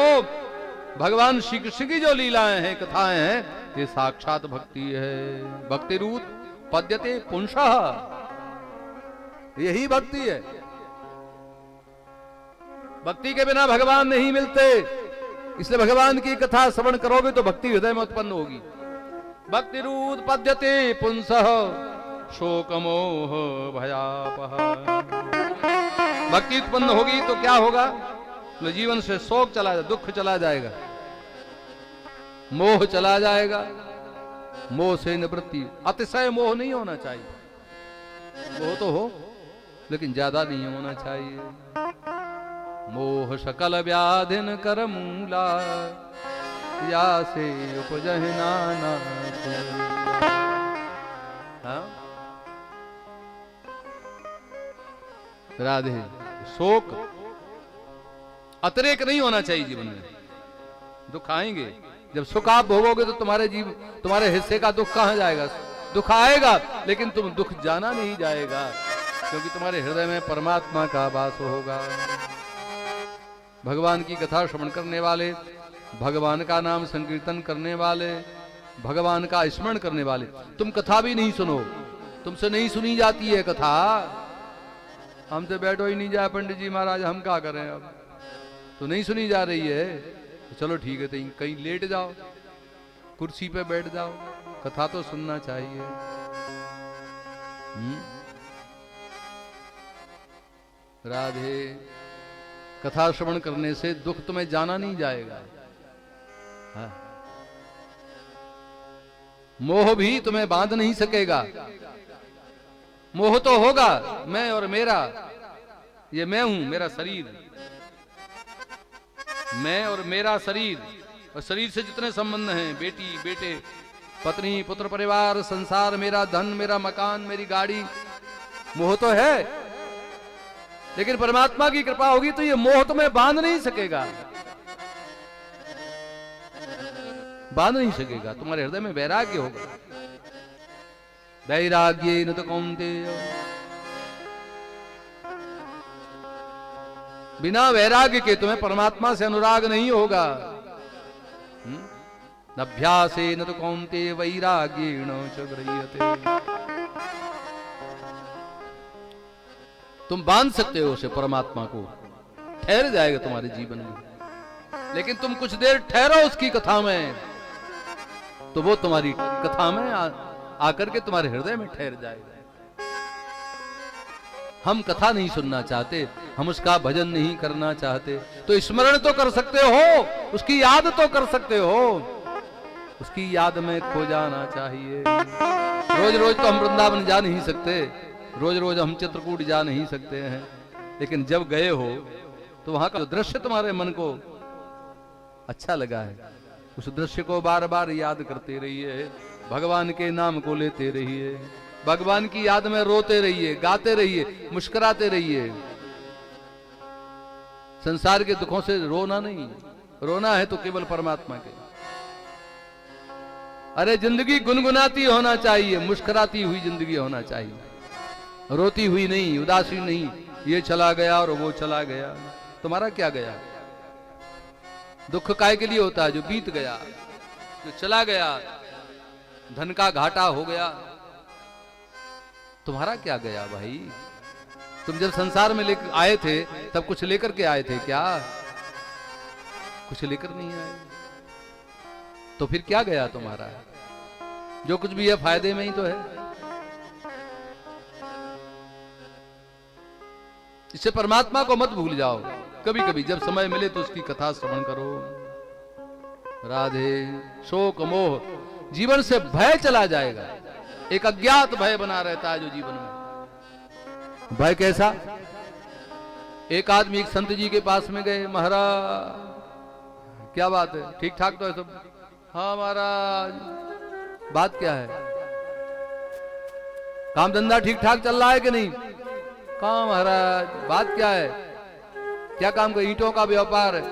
भगवान श्री कृष्ण की जो लीलाएं हैं, कथाएं हैं, ये साक्षात भक्ति है। भक्ति रूप पद्यते पुंसः, यही भक्ति है। भक्ति के बिना भगवान नहीं मिलते। इसलिए भगवान की कथा श्रवण करोगे तो भक्ति हृदय में उत्पन्न होगी। भक्ति रूप पद्यते पुंसः शोक मोह भयापः। भक्ति उत्पन्न होगी तो क्या होगा? तो जीवन से शोक चला जाएगा, दुख चला जाएगा, मोह चला जाएगा। मोह से निवृत्ति। अतिशय मोह नहीं होना चाहिए। मोह तो हो लेकिन ज्यादा नहीं होना चाहिए। मोह सकल व्याधिन कर मूला, या से उपजहि नाना। हाँ? राधे। शोक अतिरेक नहीं होना चाहिए जीवन में। दुख आएंगे, जब सुख आप भोगोगे तो तुम्हारे हिस्से का दुख कहां जाएगा? दुख आएगा लेकिन तुम दुख जाना नहीं जाएगा, क्योंकि तुम्हारे हृदय में परमात्मा का वास होगा। भगवान की कथा श्रवण करने वाले, भगवान का नाम संकीर्तन करने वाले, भगवान का स्मरण करने वाले। तुम कथा भी नहीं सुनो, तुमसे नहीं सुनी जाती है कथा। हमसे बैठो ही नहीं जाए पंडित जी महाराज, हम क्या करें अब? तो नहीं सुनी जा रही है तो चलो ठीक है, तो कहीं लेट जाओ, कुर्सी पे बैठ जाओ, कथा तो सुनना चाहिए। राधे। कथा श्रवण करने से दुख तुम्हें जाना नहीं जाएगा। हाँ। मोह भी तुम्हें बांध नहीं सकेगा। मोह तो होगा, मैं और मेरा, ये मैं हूं, मेरा शरीर, मैं और मेरा शरीर, और शरीर से जितने संबंध हैं, बेटी बेटे, पत्नी पुत्र परिवार, संसार, मेरा धन, मेरा मकान, मेरी गाड़ी, मोह तो है। लेकिन परमात्मा की कृपा होगी तो ये मोह तुम्हें बांध नहीं सकेगा, बांध नहीं सकेगा। तुम्हारे हृदय में वैराग्य होगा। वैराग्य न तो कौन्तेय, बिना वैराग्य के तुम्हें परमात्मा से अनुराग नहीं होगा। अभ्यासे न तो कौन्तेय वैराग्येण च गृह्यते। तुम बांध सकते हो उसे, परमात्मा को, ठहर जाएगा तुम्हारे जीवन में। लेकिन तुम कुछ देर ठहरो उसकी कथा में, तो वो तुम्हारी कथा में आकर के तुम्हारे हृदय में ठहर जाएगा। हम कथा नहीं सुनना चाहते, हम उसका भजन नहीं करना चाहते, तो स्मरण तो कर सकते हो, उसकी याद तो कर सकते हो, उसकी याद में खो जाना चाहिए। रोज रोज तो हम वृंदावन जा नहीं सकते, रोज रोज हम चित्रकूट जा नहीं सकते हैं, लेकिन जब गए हो तो वहां का दृश्य तुम्हारे मन को अच्छा लगा है, उस दृश्य को बार बार याद करते रहिए, भगवान के नाम को लेते रहिए, भगवान की याद में रोते रहिए, गाते रहिए, मुस्कुराते रहिए। संसार के दुखों से रोना नहीं, रोना है तो केवल परमात्मा के। अरे जिंदगी गुनगुनाती होना चाहिए, मुस्कुराती हुई जिंदगी होना चाहिए, रोती हुई नहीं, उदासी नहीं। ये चला गया और वो चला गया, तुम्हारा क्या गया? दुख काय के लिए होता है? जो बीत गया, जो चला गया, धन का घाटा हो गया, तुम्हारा क्या गया भाई? तुम जब संसार में लेकर आए थे तब कुछ लेकर के आए थे क्या? कुछ लेकर नहीं आए, तो फिर क्या गया तुम्हारा? जो कुछ भी है फायदे में ही तो है। इससे परमात्मा को मत भूल जाओ। कभी कभी जब समय मिले तो उसकी कथा श्रवण करो। राधे। शोक मोह, जीवन से भय चला जाएगा। एक अज्ञात भय बना रहता है जो जीवन में। भय कैसा? एक आदमी एक संत जी के पास में गए, महाराज क्या बात है, ठीक ठाक तो है सब? हाँ महाराज। बात क्या है? काम धंधा ठीक ठाक चल रहा है कि नहीं? कहाँ महाराज, बात क्या है? क्या काम कर? ईंटों का व्यापार है।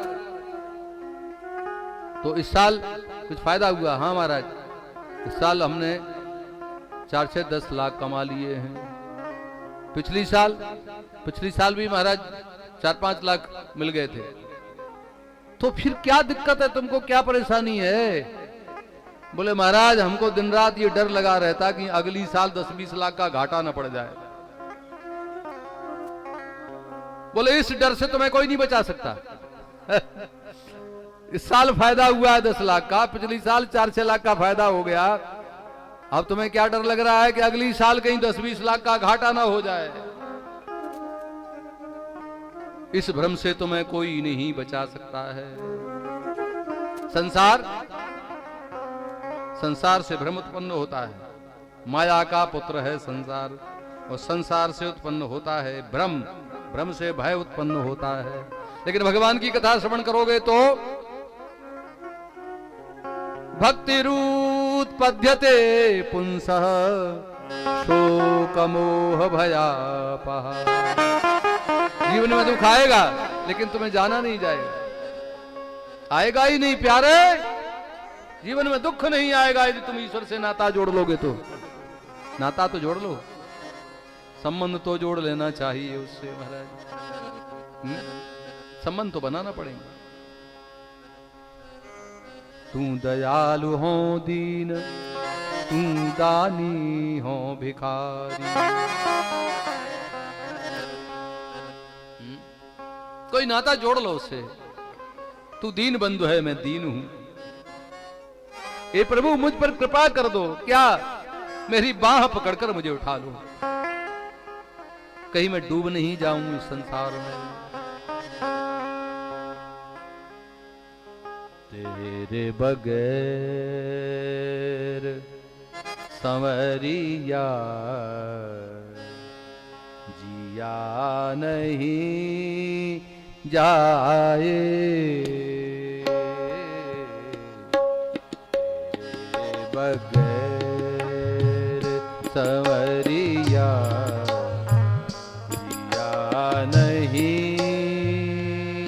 तो इस साल कुछ फायदा हुआ? हाँ महाराज, इस साल हमने 4 से 10 लाख कमा लिए हैं। पिछली साल भी महाराज 4-5 लाख मिल गए थे। तो फिर क्या दिक्कत है तुमको, क्या परेशानी है? बोले महाराज हमको दिन रात ये डर लगा रहता कि अगली साल 10-20 लाख का घाटा न पड़ जाए। बोले इस डर से तुम्हें कोई नहीं बचा सकता। इस साल फायदा हुआ है 10 लाख का, पिछली साल 4-6 लाख का फायदा हो गया। अब तुम्हें क्या डर लग रहा है कि अगली साल कहीं 10-20 लाख का घाटा ना हो जाए? इस भ्रम से तुम्हें कोई नहीं बचा सकता है। संसार से भ्रम उत्पन्न होता है। माया का पुत्र है संसार, और संसार से उत्पन्न होता है भ्रम, भ्रम से भय उत्पन्न होता है। लेकिन भगवान की कथा श्रवण करोगे तो भक्तिरूत्पद्यते पुंसः शोक मोह भयापः। जीवन में दुख आएगा लेकिन तुम्हें जाना नहीं जाएगा, आएगा ही नहीं प्यारे। जीवन में दुख नहीं आएगा यदि तुम ईश्वर से नाता जोड़ लोगे तो। नाता तो जोड़ लो, संबंध तो जोड़ लेना चाहिए उससे महाराज। संबंध तो बनाना पड़ेगा। तू दयालु हो दीन, तू दानी हो भिखारी। कोई नाता जोड़ लो उससे। तू दीन बंधु है, मैं दीन हूं। ए प्रभु मुझ पर कृपा कर दो, क्या मेरी बाह पकड़कर मुझे उठा लो, कहीं मैं डूब नहीं जाऊं इस संसार में। तेरे बगैर संवरिया जिया नहीं जाए, तेरे बगैर संवरिया जिया नहीं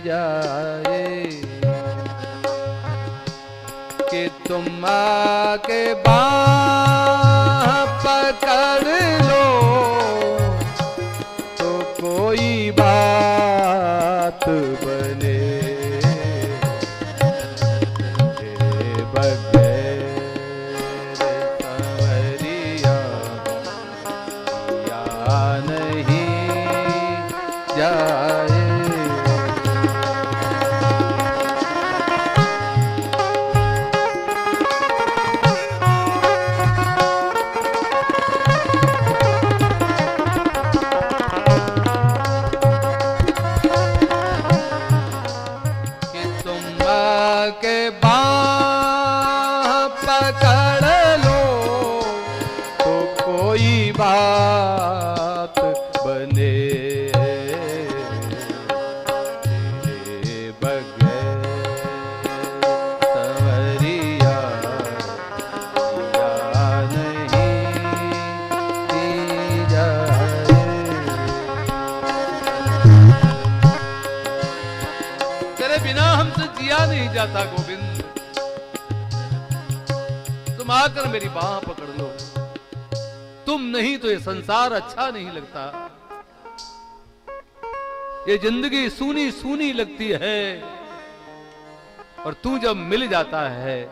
जाए, कि तुम आके बाह पकड़ लो तो कोई बात बने, तेरे बगैर संवरिया या नहीं जाए। के बाह पकड़ लो तो कोई बात बने, तेरे बगैर संवरिया या नहीं जाए। तेरे बिना हमसे जिया नहीं जाता गोविंद, तुम आकर मेरी बाह पकड़ लो, तुम नहीं तो ये संसार अच्छा नहीं लगता, ये जिंदगी सूनी सूनी लगती है, और तू जब मिल जाता है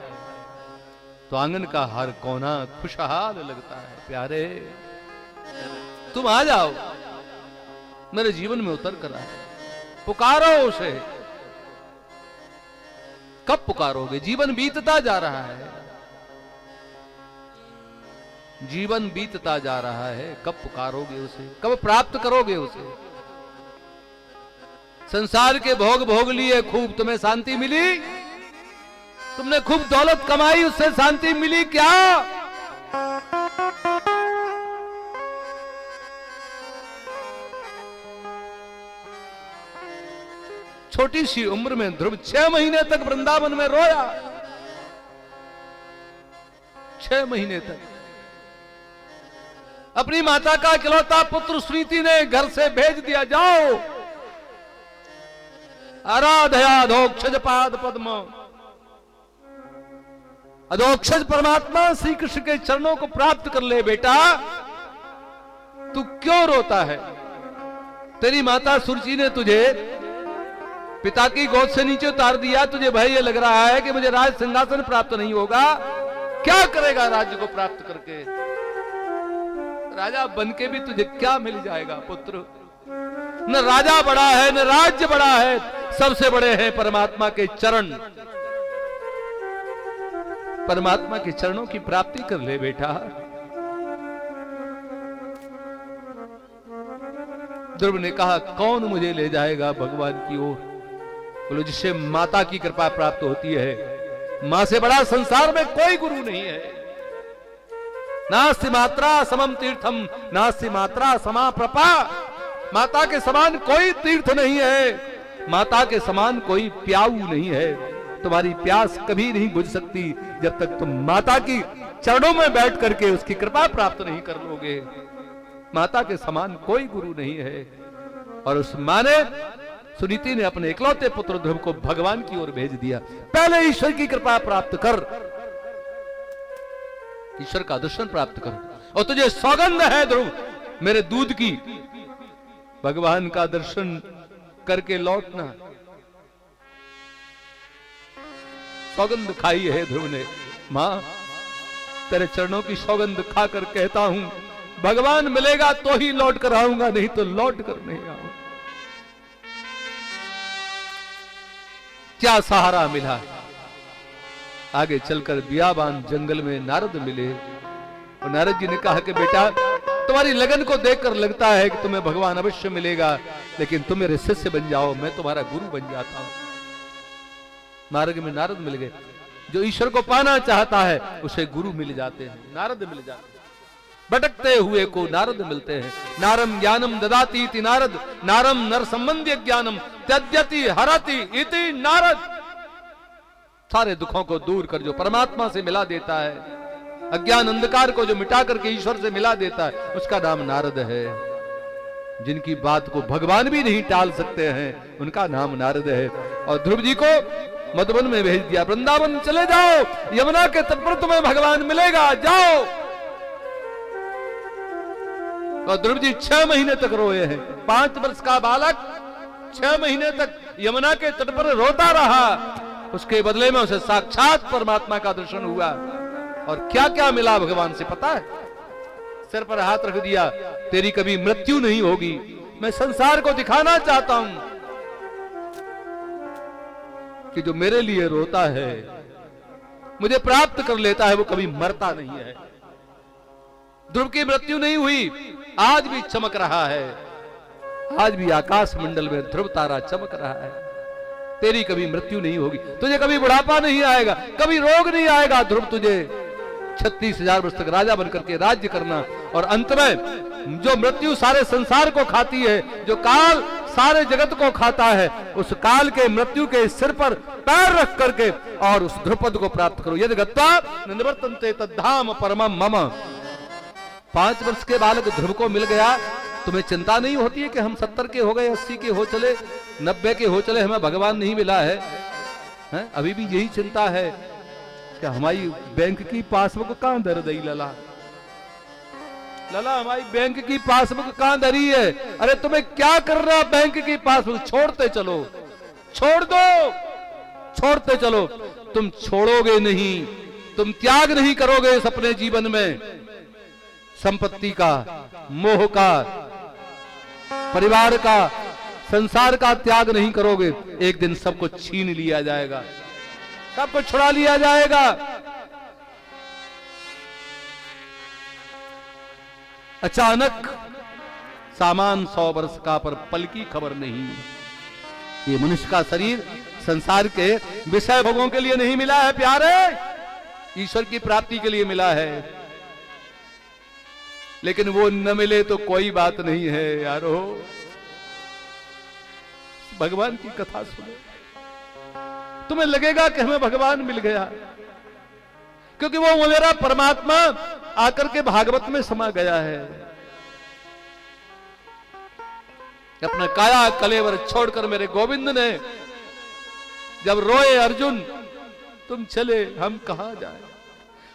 तो आंगन का हर कोना खुशहाल लगता है। प्यारे तुम आ जाओ, मेरे जीवन में उतर कर आओ, पुकारो उसे। कब पुकारोगे? जीवन बीतता जा रहा है, जीवन बीतता जा रहा है, कब पुकारोगे उसे? कब प्राप्त करोगे उसे? संसार के भोग भोग लिए, खूब तुम्हें शांति मिली, तुमने खूब दौलत कमाई, उससे शांति मिली क्या? छोटी सी उम्र में ध्रुव 6 महीने तक वृंदावन में रोया, 6 महीने तक। अपनी माता का इकलौता पुत्र सुनीति ने घर से भेज दिया, जाओ आराधयाधोक्षज पाद पद्म, अधोक्षज परमात्मा श्री कृष्ण के चरणों को प्राप्त कर ले। बेटा तू क्यों रोता है? तेरी माता सुरुचि ने तुझे पिता की गोद से नीचे उतार दिया, तुझे भय ये लग रहा है कि मुझे राज सिंहासन प्राप्त नहीं होगा। क्या करेगा राज्य को प्राप्त करके? राजा बनके भी तुझे क्या मिल जाएगा पुत्र? न राजा बड़ा है न राज्य बड़ा है, सबसे बड़े हैं परमात्मा के चरण। परमात्मा के चरणों की प्राप्ति कर ले बेटा। ध्रुव ने कहा, कौन मुझे ले जाएगा भगवान की ओर? बोलो, जिससे माता की कृपा प्राप्त होती है। मां से बड़ा संसार में कोई गुरु नहीं है। नास्ति मात्रा समम तीर्थम, नास्ति मात्रा समा प्रपा। माता के समान कोई तीर्थ नहीं है, माता के समान कोई प्याऊ नहीं है। तुम्हारी प्यास कभी नहीं बुझ सकती जब तक तुम माता की चरणों में बैठ करके उसकी कृपा प्राप्त नहीं कर लोगे। माता के समान कोई गुरु नहीं है। और उस मां ने, सुनीति ने अपने इकलौते पुत्र ध्रुव को भगवान की ओर भेज दिया। पहले ईश्वर की कृपा प्राप्त कर, ईश्वर का दर्शन प्राप्त कर। और तुझे सौगंध है ध्रुव मेरे दूध की, भगवान का दर्शन करके लौटना। सौगंध खाई है ध्रुव ने। मां, तेरे चरणों की सौगंध खाकर कहता हूं, भगवान मिलेगा तो ही लौट कर आऊंगा, नहीं तो लौट कर नहीं आऊंगा। क्या सहारा मिला? आगे चलकर बियाबान जंगल में नारद मिले और नारद जी ने कहा कि बेटा, तुम्हारी लगन को देखकर लगता है कि तुम्हें भगवान अवश्य मिलेगा, लेकिन तुम मेरे शिष्य बन जाओ, मैं तुम्हारा गुरु बन जाता हूं। मार्ग में नारद मिल गए। जो ईश्वर को पाना चाहता है उसे गुरु मिल जाते हैं, नारद मिल जाते हैं। भटकते हुए को नारद मिलते हैं। नारम ज्ञानम ददाति इति नारद, नारम नर संबंधी ज्ञानम त्यज्यति हरति इति नारद। सारे दुखों को दूर कर जो परमात्मा से मिला देता है, अज्ञान अंधकार को जो मिटा करके ईश्वर से मिला देता है, उसका नाम नारद है। जिनकी बात को भगवान भी नहीं टाल सकते हैं, उनका नाम नारद है। और ध्रुव जी को मधुबन में भेज दिया, वृंदावन चले जाओ, यमुना के तट पर तुम्हें भगवान मिलेगा, जाओ। और ध्रुव जी 6 महीने तक रोए हैं। 5 वर्ष का बालक 6 महीने तक यमुना के तट पर रोता रहा। उसके बदले में उसे साक्षात परमात्मा का दर्शन हुआ। और क्या क्या मिला भगवान से पता है? सिर पर हाथ रख दिया, तेरी कभी मृत्यु नहीं होगी। मैं संसार को दिखाना चाहता हूं कि जो मेरे लिए रोता है, मुझे प्राप्त कर लेता है, वो कभी मरता नहीं है। ध्रुव की मृत्यु नहीं हुई, आज भी चमक रहा है। आज भी आकाश मंडल में ध्रुव तारा चमक रहा है। तेरी कभी मृत्यु नहीं होगी, तुझे कभी बुढ़ापा नहीं आएगा, कभी रोग नहीं आएगा। ध्रुव तुझे 36,000 वर्ष तक राजा बनकर के राज्य करना, और अंत में जो मृत्यु सारे संसार को खाती है, जो काल सारे जगत को खाता है, उस काल के मृत्यु के सिर पर पैर रख करके और उस ध्रुपद को प्राप्त करो। यदि गत्वा निवर्तन्ते तद्धाम परमम मम। 5 वर्ष के बालक ध्रुव को मिल गया, तुम्हें चिंता नहीं होती है कि हम 70 के हो गए, 80 के हो चले, 90 के हो चले, हमें भगवान नहीं मिला है, हैं? अभी भी यही चिंता है कि हमारी बैंक की पासबुक कहां दर दई लला, लला हमारी बैंक की पासबुक कहां धरी है। अरे तुम्हें क्या करना बैंक की पासबुक, छोड़ते चलो, छोड़ दो, छोड़ते चलो। तुम छोड़ोगे नहीं, तुम त्याग नहीं करोगे इस अपने जीवन में, संपत्ति का, मोह का, परिवार का, संसार का त्याग नहीं करोगे, एक दिन सब कुछ छीन लिया जाएगा, सब कुछ छुड़ा लिया जाएगा। अचानक सामान 100 वर्ष का, पर पल की खबर नहीं। ये मनुष्य का शरीर संसार के विषय भोगों के लिए नहीं मिला है प्यारे, ईश्वर की प्राप्ति के लिए मिला है। लेकिन वो न मिले तो कोई बात नहीं है यारो, भगवान की कथा सुनो, तुम्हें लगेगा कि हमें भगवान मिल गया, क्योंकि वो मेरा परमात्मा आकर के भागवत में समा गया है। अपना काया कलेवर छोड़कर मेरे गोविंद ने जब रोए, अर्जुन तुम चले हम कहां जाए,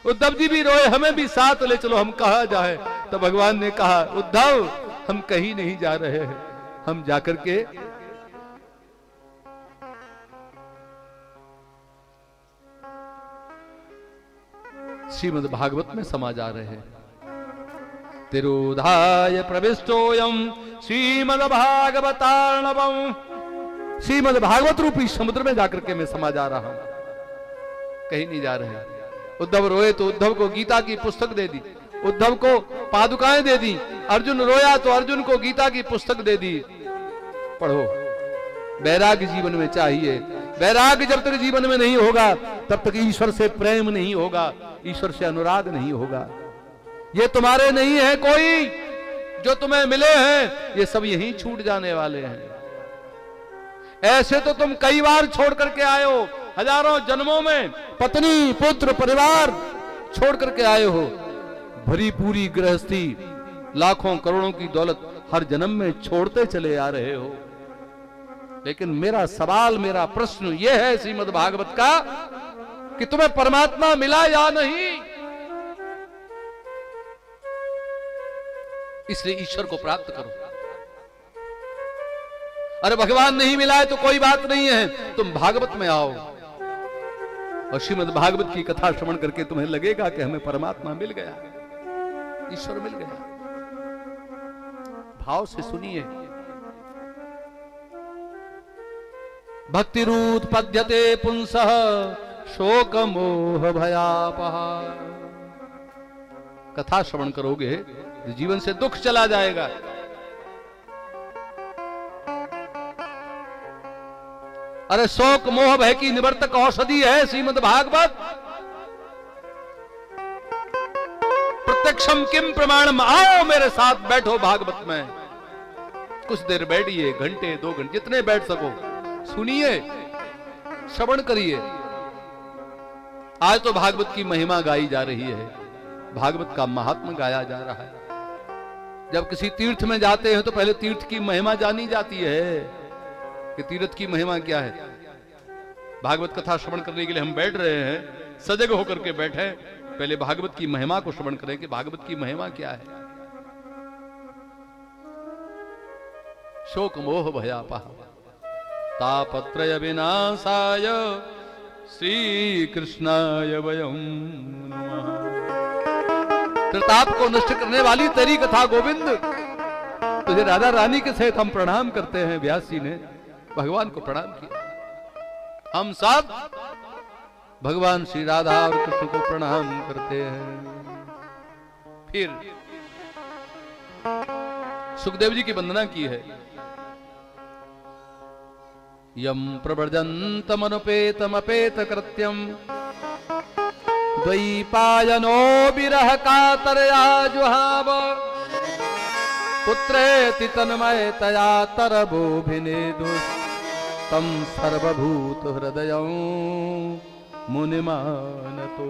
उद्धव जी भी रोए, हमें भी साथ ले चलो हम कहां जाए। तो भगवान ने कहा, उद्धव हम कहीं नहीं जा रहे हैं, हम जाकर के श्रीमद् भागवत में समा जा रहे हैं। तिरोधाय प्रविष्टोयम श्रीमद् भागवतार्णवम। श्रीमद् भागवत रूपी समुद्र में जाकर के मैं समा जा रहा हूं, कहीं नहीं जा रहे। उद्धव रोए तो उद्धव को गीता की पुस्तक दे दी, उद्धव को पादुकाएं दे दी। अर्जुन रोया तो अर्जुन को गीता की पुस्तक दे दी, पढ़ो। वैराग्य जीवन में चाहिए, वैराग्य जब तक जीवन में नहीं होगा तब तक ईश्वर से प्रेम नहीं होगा, ईश्वर से अनुराग नहीं होगा। ये तुम्हारे नहीं है कोई, जो तुम्हें मिले हैं ये सब यहीं छूट जाने वाले हैं। ऐसे तो तुम कई बार छोड़ करके आए हो, हजारों जन्मों में पत्नी पुत्र परिवार छोड़ करके आए हो, भरी पूरी गृहस्थी, लाखों करोड़ों की दौलत हर जन्म में छोड़ते चले आ रहे हो। लेकिन मेरा सवाल, मेरा प्रश्न यह है श्रीमद् भागवत का कि तुम्हें परमात्मा मिला या नहीं। इसलिए ईश्वर को प्राप्त करो। अरे भगवान नहीं मिला है तो कोई बात नहीं है, तुम भागवत में आओ और श्रीमद् भागवत की कथा श्रवण करके तुम्हें लगेगा कि हमें परमात्मा मिल गया, ईश्वर मिल गया। भाव से सुनिए। भक्तिरूत्पद्यते पुंसः शोक मोह भयापः। कथा श्रवण करोगे तो जीवन से दुख चला जाएगा। अरे शोक मोह भय की निवर्तक औषधि है श्रीमद् भागवत। प्रत्यक्षम किम प्रमाणम, आओ मेरे साथ बैठो भागवत में। कुछ देर बैठिए, घंटे 2 घंटे जितने बैठ सको, सुनिए, श्रवण करिए। आज तो भागवत की महिमा गाई जा रही है, भागवत का महात्मा गाया जा रहा है। जब किसी तीर्थ में जाते हैं तो पहले तीर्थ की महिमा जानी जाती है कि तीर्थ की महिमा क्या है। भागवत कथा श्रवण करने के लिए हम बैठ रहे हैं, सजग होकर के बैठे, पहले भागवत की महिमा को श्रवण करें कि भागवत की महिमा क्या है। शोक मोह भयापह तापत्रय विनाशाय श्री कृष्णाय वयं नमः। त्रिताप को नष्ट करने वाली तेरी कथा गोविंद, तुझे राधा रानी के सहित हम प्रणाम करते हैं। व्यास जी ने भगवान को प्रणाम किया, हम सब भगवान श्री राधा और कृष्ण को प्रणाम करते हैं। फिर सुखदेव जी की वंदना की है। यम प्रव्रजन्तमनुपेतमपेत कृत्यम द्वैपायनो विरह कातरया जुहाव पुत्रेति तन्मयतया तरभोभिनेदुस् तम सर्वभूत हृदयं मुनिमानतो।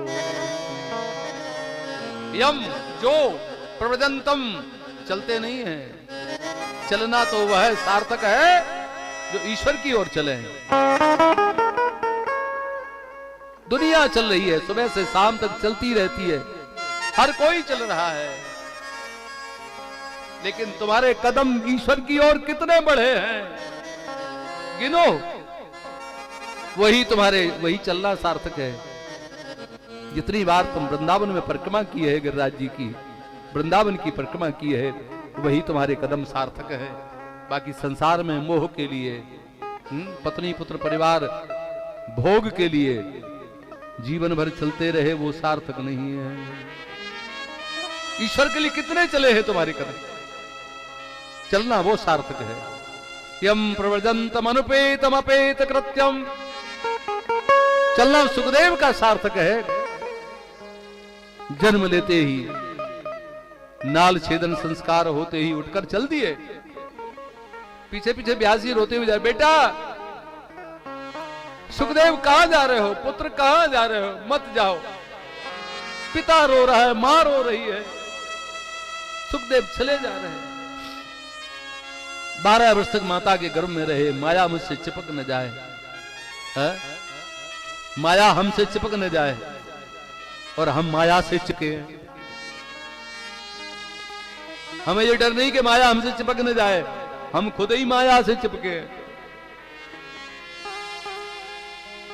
यम जो प्रव्रजन्तम चलते नहीं है, चलना तो वह सार्थक है जो ईश्वर की ओर चले हैं। दुनिया चल रही है, सुबह से शाम तक चलती रहती है, हर कोई चल रहा है, लेकिन तुम्हारे कदम ईश्वर की ओर कितने बढ़े हैं गिनो, वही चलना सार्थक है। जितनी बार तुम वृंदावन में परिक्रमा की है, गिरिराज जी की वृंदावन की परिक्रमा की है, वही तुम्हारे कदम सार्थक है। बाकी संसार में मोह के लिए, पत्नी पुत्र परिवार भोग के लिए जीवन भर चलते रहे, वो सार्थक नहीं है। ईश्वर के लिए कितने चले हैं तुम्हारे कदम, चलना वो सार्थक है। यम प्रव्रजन्तम अनुपेतम अपेत कृत्यम, चलना सुखदेव का सार्थक है। जन्म लेते ही, नाल छेदन संस्कार होते ही उठकर चल दिए। पीछे पीछे व्यास जी रोते हुए जाए, बेटा सुखदेव कहां जा रहे हो, पुत्र कहां जा रहे हो, मत जाओ। पिता रो रहा है, मां रो रही है, सुखदेव चले जा रहे हैं। 12 वर्ष तक माता के गर्भ में रहे, माया मुझसे चिपक न जाए, है? माया हमसे चिपक न जाए, और हम माया से चिपके हैं। हमें ये डर नहीं कि माया हमसे चिपक न जाए, हम खुद ही माया से चिपके।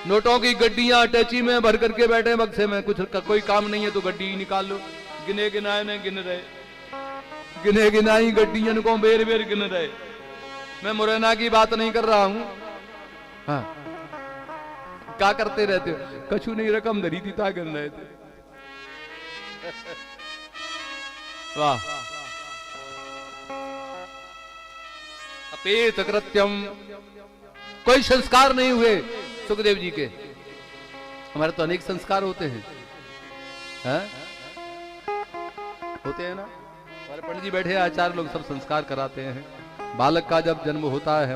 नोटों की गड्डियां अटैची में भर करके बैठे बक्से में, कुछ कोई काम नहीं है तो गड्डी ही निकाल लो। गिने गिनाए ने गिन रहे, गिने गिनाई गड्डियां को बेर बेर गिन रहे। मैं मुरैना की बात नहीं कर रहा हूं। हाँ, क्या करते रहते हो? कछु नहीं, रकम धरी थी ता गिन रहे थे। वाह, अपेत कृत्यम, कोई संस्कार नहीं हुए सुखदेव जी के। हमारे तो अनेक संस्कार होते हैं, होते हैं ना। हमारे पंडित जी बैठे, आचार्य लोग सब संस्कार कराते हैं। बालक का जब जन्म होता है